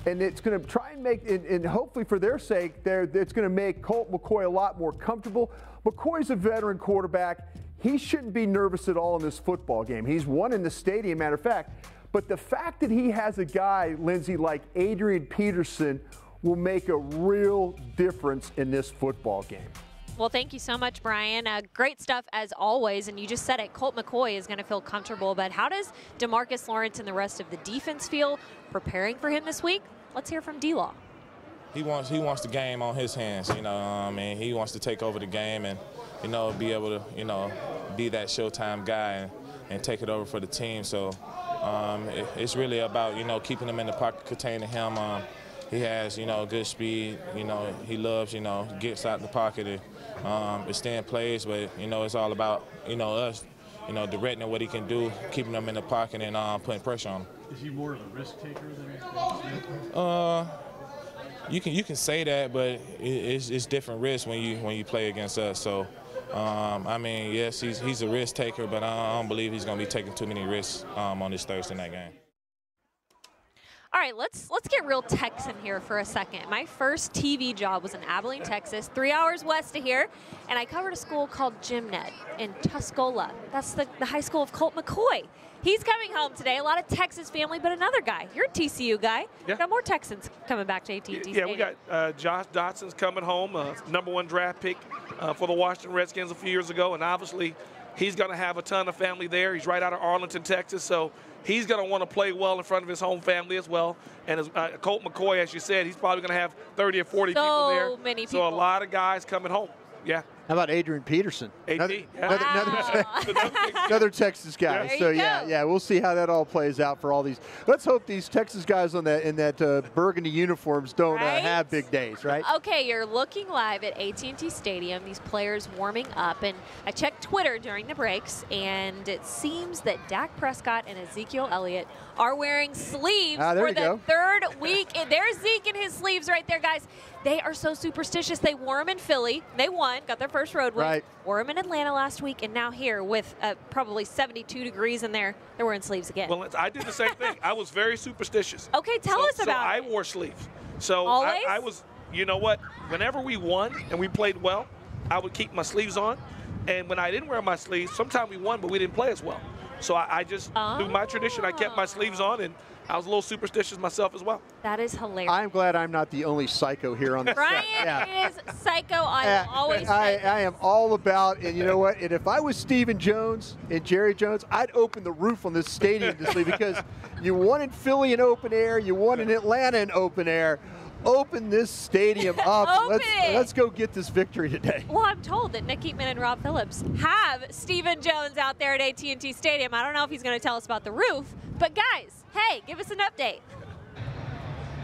[SPEAKER 14] and it's going to try and make, and hopefully for their sake, it's going to make Colt McCoy a lot more comfortable. McCoy's a veteran quarterback. He shouldn't be nervous at all in this football game. He's won in the stadium, matter of fact. But the fact that he has a guy, Lindsey, like Adrian Peterson will make a real difference in this football game.
[SPEAKER 1] Well, thank you so much, Brian. Great stuff as always. And you just said it, Colt McCoy is going to feel comfortable. But how does DeMarcus Lawrence and the rest of the defense feel preparing for him this week? Let's hear from D-Law.
[SPEAKER 15] He wants the game on his hands, and he wants to take over the game and, be able to, be that Showtime guy and take it over for the team. So it's really about, keeping him in the pocket, containing him. He has, good speed. He loves, gets out the pocket and extend plays. But, it's all about, us, directing what he can do, keeping him in the pocket and putting pressure on him.
[SPEAKER 16] Is he more of a risk taker than
[SPEAKER 15] You can say that, but it's different risks when you play against us. So, yes, he's a risk taker, but I don't believe he's going to be taking too many risks on this Thursday night game.
[SPEAKER 1] All right, let's get real Texan here for a second. My first TV job was in Abilene, Texas, 3 hours west of here, and I covered a school called Gymnet in Tuscola. That's the high school of Colt McCoy. He's coming home today. A lot of Texas family, but another guy. You're a TCU guy.
[SPEAKER 2] Yeah.
[SPEAKER 1] Got more Texans coming back to AT&T Stadium.
[SPEAKER 2] Yeah, we got Josh Dotson's coming home, #1 draft pick for the Washington Redskins a few years ago, and obviously he's going to have a ton of family there. He's right out of Arlington, Texas, so he's going to want to play well in front of his home family as well. And as, Colt McCoy, as you said, he's probably going to have 30 or 40 people there.
[SPEAKER 1] So many people.
[SPEAKER 2] So a lot of guys coming home. Yeah.
[SPEAKER 3] How about Adrian Peterson?
[SPEAKER 2] AD.
[SPEAKER 3] Another Texas guy.
[SPEAKER 1] There
[SPEAKER 3] So
[SPEAKER 1] you go.
[SPEAKER 3] we'll see how that all plays out for all these. Let's hope these Texas guys in that burgundy uniforms don't have big days, right?
[SPEAKER 1] Okay, you're looking live at AT&T Stadium. These players warming up, and I checked Twitter during the breaks, and it seems that Dak Prescott and Ezekiel Elliott are wearing sleeves for the third week. There's Zeke in his sleeves right there, guys. They are so superstitious. They wore them in Philly. They won, got their first road win.
[SPEAKER 3] Right.
[SPEAKER 1] Wore them in Atlanta last week, and now here with probably 72 degrees in there, they're wearing sleeves again.
[SPEAKER 2] Well, I did the same thing. I was very superstitious.
[SPEAKER 1] Okay, tell us about
[SPEAKER 2] it. So I
[SPEAKER 1] it.
[SPEAKER 2] wore sleeves. So
[SPEAKER 1] Always?
[SPEAKER 2] I was, you know what? Whenever we won and we played well, I would keep my sleeves on. And when I didn't wear my sleeves, sometimes we won, but we didn't play as well. So I just, through my tradition, I kept my sleeves on, and I was a little superstitious myself as well.
[SPEAKER 1] That is hilarious.
[SPEAKER 3] I'm glad I'm not the only psycho here on the
[SPEAKER 1] Brian is psycho. I will always say
[SPEAKER 3] I am all about, and you know what? And if I was Stephen Jones and Jerry Jones, I'd open the roof on this stadium this week because you won in Philly in open air, you won in Atlanta in open air. Open this stadium up.
[SPEAKER 1] Open it.
[SPEAKER 3] Let's go get this victory today.
[SPEAKER 1] Well, I'm told that Nick Eatman and Rob Phillips have Stephen Jones out there at AT&T Stadium. I don't know if he's going to tell us about the roof, but guys, hey, give us an update.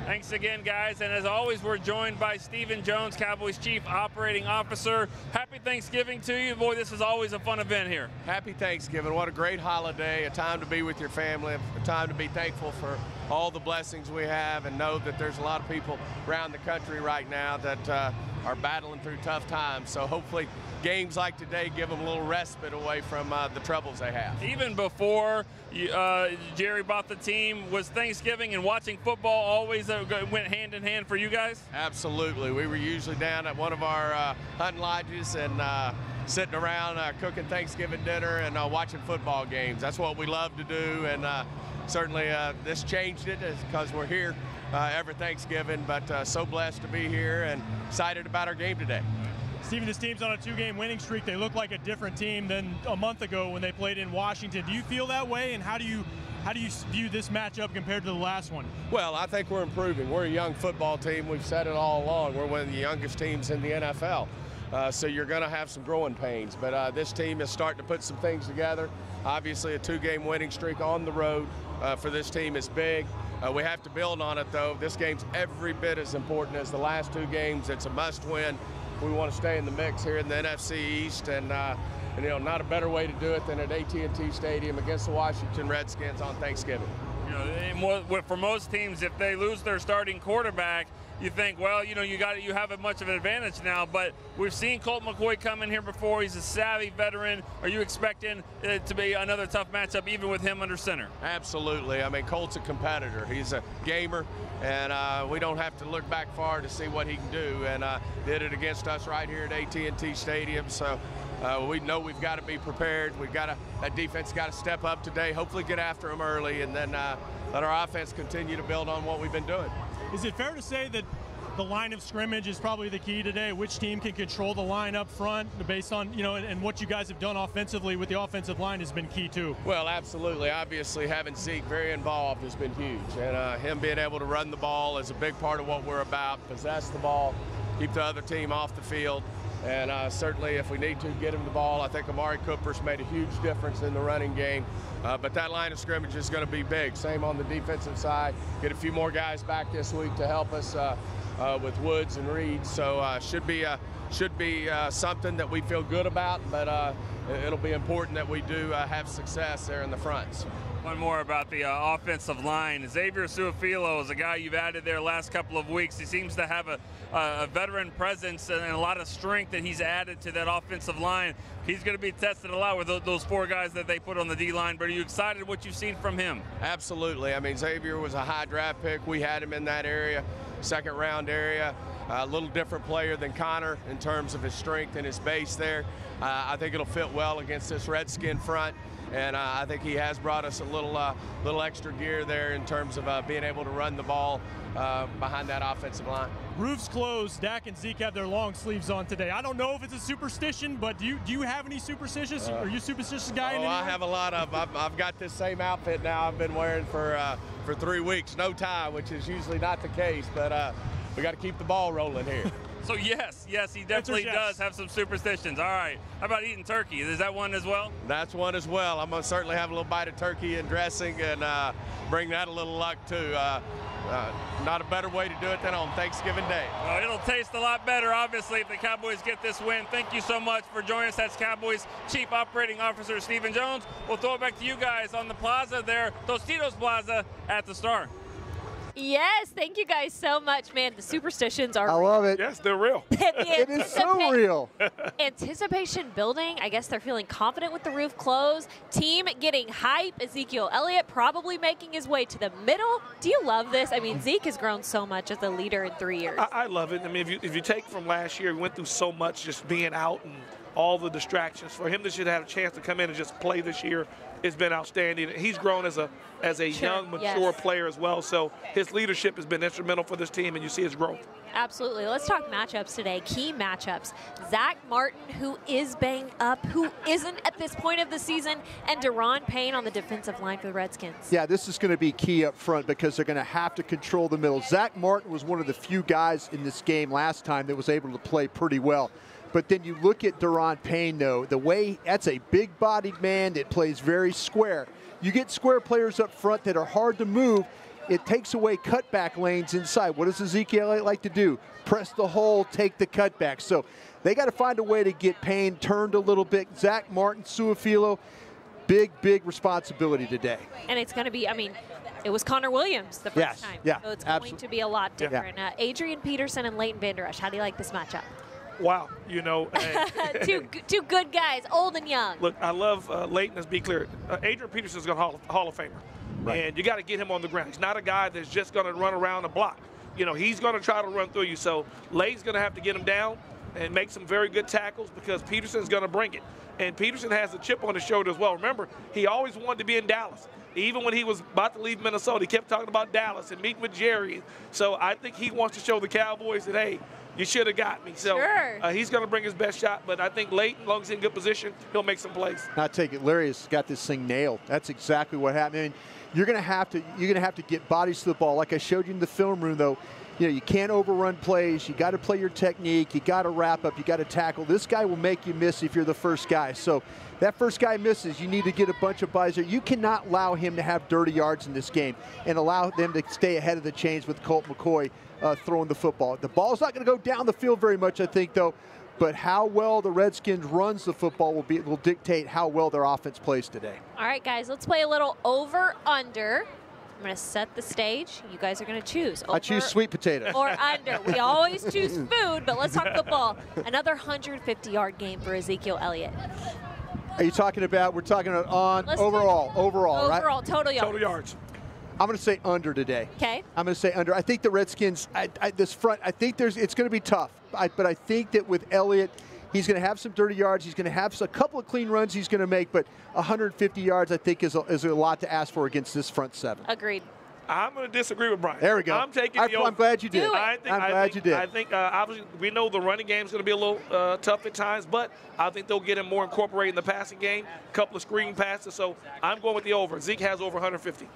[SPEAKER 10] Thanks again, guys. And as always, we're joined by Stephen Jones, Cowboys Chief Operating Officer. Happy Thanksgiving to you. Boy, this is always a fun event here.
[SPEAKER 17] Happy Thanksgiving. What a great holiday, a time to be with your family, a time to be thankful for all the blessings we have, and know that there's a lot of people around the country right now that are battling through tough times. So hopefully games like today give them a little respite away from the troubles they have.
[SPEAKER 10] Even before Jerry bought the team, was Thanksgiving and watching football always went hand in hand for you guys?
[SPEAKER 17] Absolutely. We were usually down at one of our hunting lodges and sitting around cooking Thanksgiving dinner and watching football games. That's what we love to do, and certainly this changed it because we're here every Thanksgiving, but so blessed to be here and excited about our game today.
[SPEAKER 9] Stephen, this team's on a 2-game winning streak. They look like a different team than a month ago when they played in Washington. Do you feel that way, and how do you view this matchup compared to the last one?
[SPEAKER 17] Well, I think we're improving. We're a young football team. We've said it all along. We're one of the youngest teams in the NFL. So you're going to have some growing pains. But this team is starting to put some things together. Obviously, a 2-game winning streak on the road for this team is big. We have to build on it, though. This game's every bit as important as the last 2 games. It's a must-win. We want to stay in the mix here in the NFC East, and you know, not a better way to do it than at AT&T Stadium against the Washington Redskins on Thanksgiving.
[SPEAKER 10] You know, for most teams, if they lose their starting quarterback, you think, well, you know, you have a much of an advantage now. But we've seen Colt McCoy come in here before. He's a savvy veteran. Are you expecting it to be another tough matchup, even with him under center?
[SPEAKER 17] Absolutely. I mean, Colt's a competitor. He's a gamer, and we don't have to look back far to see what he can do. And did it against us right here at AT&T Stadium. So we know we've got to be prepared. That defense got to step up today. Hopefully, get after them early, and then let our offense continue to build on what we've been doing.
[SPEAKER 9] Is it fair to say that the line of scrimmage is probably the key today? Which team can control the line up front based on, you know, and what you guys have done offensively with the offensive line has been key too?
[SPEAKER 17] Well, absolutely. Obviously, having Zeke very involved has been huge. And him being able to run the ball is a big part of what we're about. Possess the ball, keep the other team off the field. And certainly if we need to get him the ball, I think Amari Cooper's made a huge difference in the running game. But that line of scrimmage is going to be big. Same on the defensive side. Get a few more guys back this week to help us with Woods and Reed. So should be something that we feel good about, but it'll be important that we do have success there in the fronts.
[SPEAKER 10] One more about the offensive line. Xavier Su'a-Filo is a guy you've added there last couple of weeks. He seems to have a veteran presence and a lot of strength that he's added to that offensive line. He's going to be tested a lot with those 4 guys that they put on the D-line, but are you excited what you've seen from him?
[SPEAKER 17] Absolutely. I mean, Xavier was a high draft pick. We had him in that area, 2nd round area. A little different player than Connor in terms of his strength and his base there. I think it'll fit well against this Redskin front. And I think he has brought us a little extra gear there in terms of being able to run the ball behind that offensive line.
[SPEAKER 9] Roof's closed. Dak and Zeke have their long sleeves on today. I don't know if it's a superstition, but do you have any superstitious? Are you a superstitious guy?
[SPEAKER 17] Oh, I have a lot of. I've got this same outfit now. I've been wearing for 3 weeks. No tie, which is usually not the case, but we got to keep the ball rolling here.
[SPEAKER 10] So yes, he definitely does have some superstitions. All right, how about eating turkey? Is that one as well?
[SPEAKER 17] That's one as well. I'm going to certainly have a little bite of turkey and dressing and bring that a little luck too. Not a better way to do it than on Thanksgiving Day.
[SPEAKER 10] Well, it'll taste a lot better, obviously, if the Cowboys get this win. Thank you so much for joining us. That's Cowboys Chief Operating Officer Stephen Jones. We'll throw it back to you guys on the plaza there, Tostitos Plaza at the Star.
[SPEAKER 1] Yes, thank you guys so much, man. The superstitions are
[SPEAKER 3] I love it.
[SPEAKER 2] Yes, they're real.
[SPEAKER 3] It is so real.
[SPEAKER 1] Anticipation building. I guess they're feeling confident with the roof closed. Team getting hype. Ezekiel Elliott probably making his way to the middle. Do you love this? I mean, Zeke has grown so much as a leader in 3 years.
[SPEAKER 2] I love it. I mean, if you take from last year, we went through so much just being out and all the distractions. For him to should have a chance to come in and just play this year has been outstanding. He's grown as a young, mature player as well. So his leadership has been instrumental for this team, and you see his growth.
[SPEAKER 1] Absolutely. Let's talk matchups today. Key matchups. Zach Martin, who is banged up, who isn't at this point of the season, and Deron Payne on the defensive line for the Redskins.
[SPEAKER 3] Yeah, this is going to be key up front because they're going to have to control the middle. Zach Martin was one of the few guys in this game last time that was able to play pretty well. But then you look at Deron Payne, though, the way that's a big-bodied man that plays very square. You get square players up front that are hard to move. It takes away cutback lanes inside. What does Ezekiel Elliott like to do? Press the hole, take the cutback. So they got to find a way to get Payne turned a little bit. Zach Martin, Su'a-Filo, big responsibility today.
[SPEAKER 1] And it's going to be, I mean, it was Connor Williams the first time.
[SPEAKER 3] Yeah,
[SPEAKER 1] so it's going to be a lot different.
[SPEAKER 3] Yeah.
[SPEAKER 1] Adrian Peterson and Leighton Vander Esch, how do you like this matchup?
[SPEAKER 2] Wow, you know.
[SPEAKER 1] two good guys, old and young.
[SPEAKER 2] Look, I love Leighton, let's be clear. Adrian Peterson is going to Hall of Famer. Right. And you got to get him on the ground. He's not a guy that's just going to run around the block. You know, he's going to try to run through you. So Leighton's going to have to get him down and make some very good tackles because Peterson's going to bring it. And Peterson has a chip on his shoulder as well. Remember, he always wanted to be in Dallas. Even when he was about to leave Minnesota, he kept talking about Dallas and meeting with Jerry. So I think he wants to show the Cowboys that, hey, you should have got me. So he's going to bring his best shot. But I think Leighton, as long as he's in good position, he'll make some plays.
[SPEAKER 3] I take it, Larry has got this thing nailed. That's exactly what happened. I mean, you're going to have to get bodies to the ball. Like I showed you in the film room, though, you know, you can't overrun plays. You got to play your technique. You got to wrap up. You got to tackle. This guy will make you miss if you're the first guy. So that first guy misses. You need to get a bunch of bodies there. You cannot allow him to have dirty yards in this game and allow them to stay ahead of the chains with Colt McCoy throwing the football. The ball's not going to go down the field very much, I think, though. But how well the Redskins runs the football will dictate how well their offense plays today.
[SPEAKER 1] All right, guys, let's play a little over-under. I'm going to set the stage. You guys are going to choose.
[SPEAKER 3] I choose sweet potato.
[SPEAKER 1] Or under. We always choose food, but let's talk football. Another 150-yard game for Ezekiel Elliott.
[SPEAKER 3] Are you talking about, we're talking about on overall, right?
[SPEAKER 1] Overall, total yards.
[SPEAKER 2] Total yards.
[SPEAKER 3] I'm going to say under today.
[SPEAKER 1] Okay.
[SPEAKER 3] I'm going to say under. I think the Redskins, this front, I think it's going to be tough. But I think that with Elliott, he's going to have some dirty yards. He's going to have a couple of clean runs he's going to make. But 150 yards, I think, is a lot to ask for against this front seven.
[SPEAKER 1] Agreed.
[SPEAKER 2] I'm going to disagree with Brian.
[SPEAKER 3] There we go.
[SPEAKER 2] I'm taking the over.
[SPEAKER 3] I'm glad you did.
[SPEAKER 2] I'm glad you did. I think obviously we know the running game is going to be a little tough at times, but I think they'll get him more incorporated in the passing game, a couple of screen passes. So I'm going with the over. Zeke has over 150.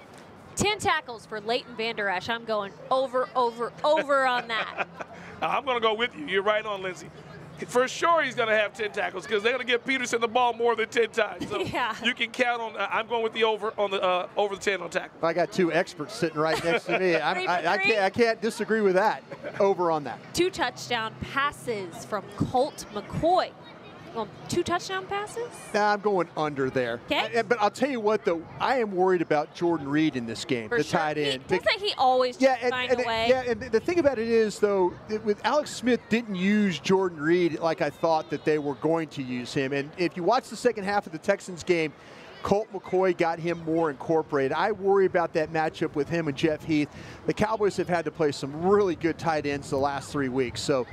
[SPEAKER 1] 10 tackles for Leighton Vander Esch. I'm going over on that.
[SPEAKER 2] I'm going to go with you. You're right on, Lindsay. For sure he's going to have 10 tackles because they're going to give Peterson the ball more than 10 times. So you can count on I'm going with the over on the over the 10 on tackle.
[SPEAKER 3] I got two experts sitting right next to me. I can't disagree with that. Over on that.
[SPEAKER 1] 2 touchdown passes from Colt McCoy. Well, 2 touchdown passes?
[SPEAKER 3] Nah, I'm going under there.
[SPEAKER 1] Okay.
[SPEAKER 3] But I'll tell you what, though, I am worried about Jordan Reed in this game, the tight end.
[SPEAKER 1] Doesn't he always find a way?
[SPEAKER 3] Yeah, and the thing about it is, though, with Alex Smith didn't use Jordan Reed like I thought that they were going to use him. And if you watch the second half of the Texans game, Colt McCoy got him more incorporated. I worry about that matchup with him and Jeff Heath. The Cowboys have had to play some really good tight ends the last 3 weeks. So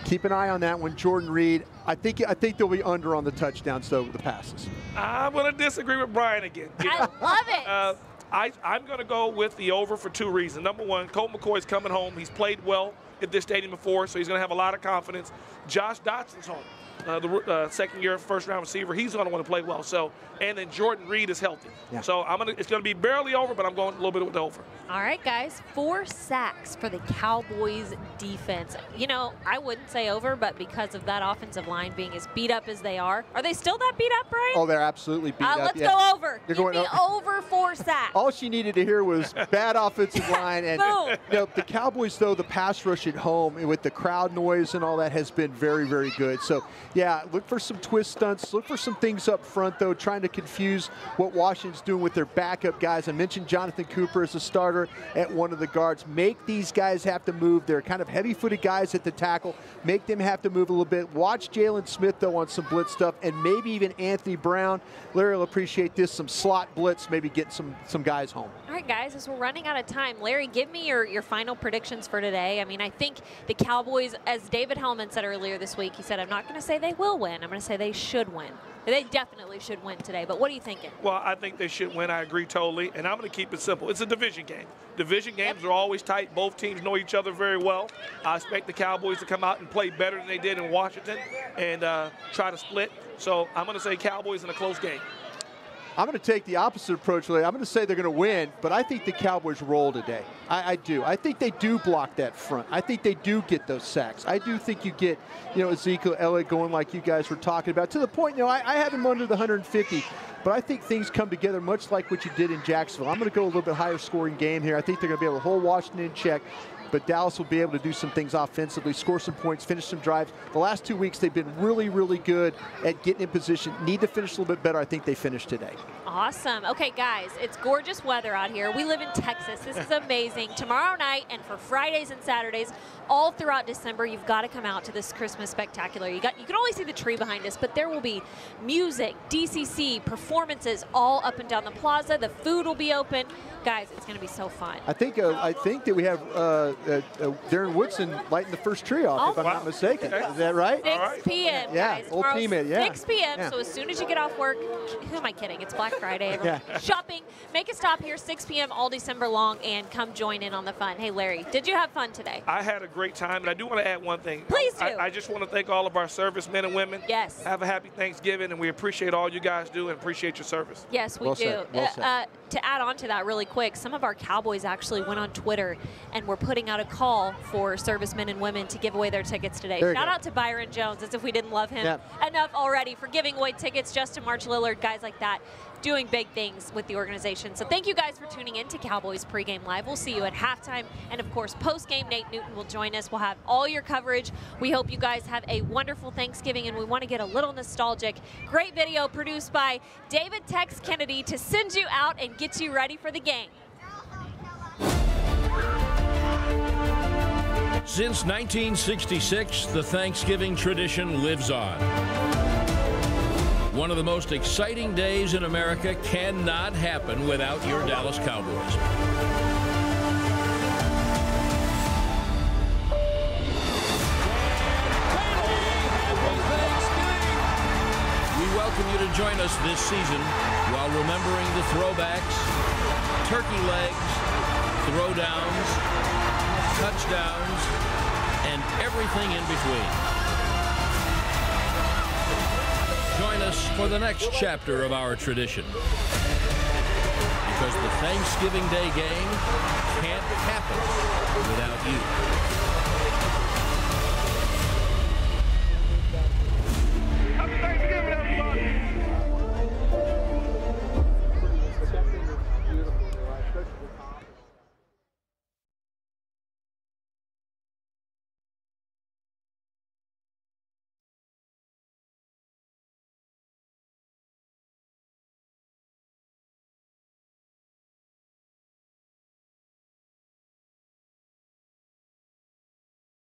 [SPEAKER 3] keep an eye on that one. Jordan Reed, I think they'll be under on the touchdowns, though, the passes.
[SPEAKER 2] I'm going to disagree with Brian again.
[SPEAKER 1] I love it.
[SPEAKER 2] I'm going to go with the over for 2 reasons. Number one, Colt McCoy's coming home. He's played well at this stadium before, so he's going to have a lot of confidence. Josh Dotson's home. The second-year first-round receiver, he's going to want to play well. So, and then Jordan Reed is healthy. Yeah. So it's going to be barely over, but I'm going a little bit with the over.
[SPEAKER 1] All right, guys, 4 sacks for the Cowboys defense. You know, I wouldn't say over, but because of that offensive line being as beat up as they are they still that beat up, Brian?
[SPEAKER 3] Oh, they're absolutely beat up.
[SPEAKER 1] Let's go over. Give me over 4 sacks.
[SPEAKER 3] All she needed to hear was bad offensive line. And the Cowboys, though, the pass rush at home with the crowd noise and all that has been very, very good. So, yeah, look for some twist stunts. Look for some things up front, though, trying to confuse what Washington's doing with their backup guys. I mentioned Jonathan Cooper as a starter at one of the guards. Make these guys have to move. They're kind of heavy-footed guys at the tackle. Make them have to move a little bit. Watch Jalen Smith, though, on some blitz stuff, and maybe even Anthony Brown. Larry will appreciate this, some slot blitz, maybe get some guys guys home.
[SPEAKER 1] All right, guys, as we're running out of time, Larry, give me your final predictions for today. I mean, I think the Cowboys, as David Hellman said earlier this week, he said, I'm not going to say they will win. I'm going to say they should win. They definitely should win today, but what are you thinking?
[SPEAKER 2] Well, I think they should win. I agree totally, and I'm going to keep it simple. It's a division game. Division games are always tight. Both teams know each other very well. I expect the Cowboys to come out and play better than they did in Washington and try to split. So I'm going to say Cowboys in a close game.
[SPEAKER 3] I'm going to take the opposite approach, Larry. I'm going to say they're going to win, but I think the Cowboys roll today. I do. I think they do block that front. I think they do get those sacks. I do think you get, Ezekiel Elliott going like you guys were talking about, to the point, I have him under the 150, but I think things come together much like what you did in Jacksonville. I'm going to go a little bit higher scoring game here. I think they're going to be able to hold Washington in check, but Dallas will be able to do some things offensively, score some points, finish some drives. The last 2 weeks, they've been really, really good at getting in position. Need to finish a little bit better. I think they finished today.
[SPEAKER 1] Awesome. Okay, guys, it's gorgeous weather out here. We live in Texas. This is amazing. Tomorrow night and for Fridays and Saturdays, all throughout December, you've got to come out to this Christmas spectacular. You can only see the tree behind us, but there will be music, DCC, performances all up and down the plaza. The food will be open. Guys, it's going to be so fun.
[SPEAKER 3] I think that we have Darren Woodson lighting the first tree off, if I'm not mistaken. Is that right?
[SPEAKER 1] 6 p.m.
[SPEAKER 3] Yeah,
[SPEAKER 1] guys.
[SPEAKER 3] old teammate, yeah.
[SPEAKER 1] 6 p.m.
[SPEAKER 3] Yeah.
[SPEAKER 1] So as soon as you get off work, who am I kidding? It's Black Friday. Everyone shopping. Make a stop here 6 p.m. all December long and come join in on the fun. Hey, Larry, did you have fun today?
[SPEAKER 2] I had a great time, and I do want to add one thing.
[SPEAKER 1] Please do.
[SPEAKER 2] I just want to thank all of our servicemen and women.
[SPEAKER 1] Yes.
[SPEAKER 2] Have a happy Thanksgiving, and we appreciate all you guys do and appreciate your service.
[SPEAKER 1] Yes, we do. To add on to that really quick, some of our Cowboys actually went on Twitter and were putting out a call for servicemen and women to give away their tickets today. Shout out to Byron Jones, as if we didn't love him enough already, for giving away tickets. Justin March Lillard, guys like that, doing big things with the organization. So thank you guys for tuning in to Cowboys Pregame Live. We'll see you at halftime. And, of course, postgame, Nate Newton will join us. We'll have all your coverage. We hope you guys have a wonderful Thanksgiving, and we want to get a little nostalgic. Great video produced by David Tex Kennedy to send you out and get you ready for the game.
[SPEAKER 18] Since 1966, the Thanksgiving tradition lives on. One of the most exciting days in America cannot happen without your Dallas Cowboys. We welcome you to join us this season while remembering the throwbacks, turkey legs, throwdowns, touchdowns, and everything in between. Join us for the next chapter of our tradition. Because the Thanksgiving Day game can't happen without you.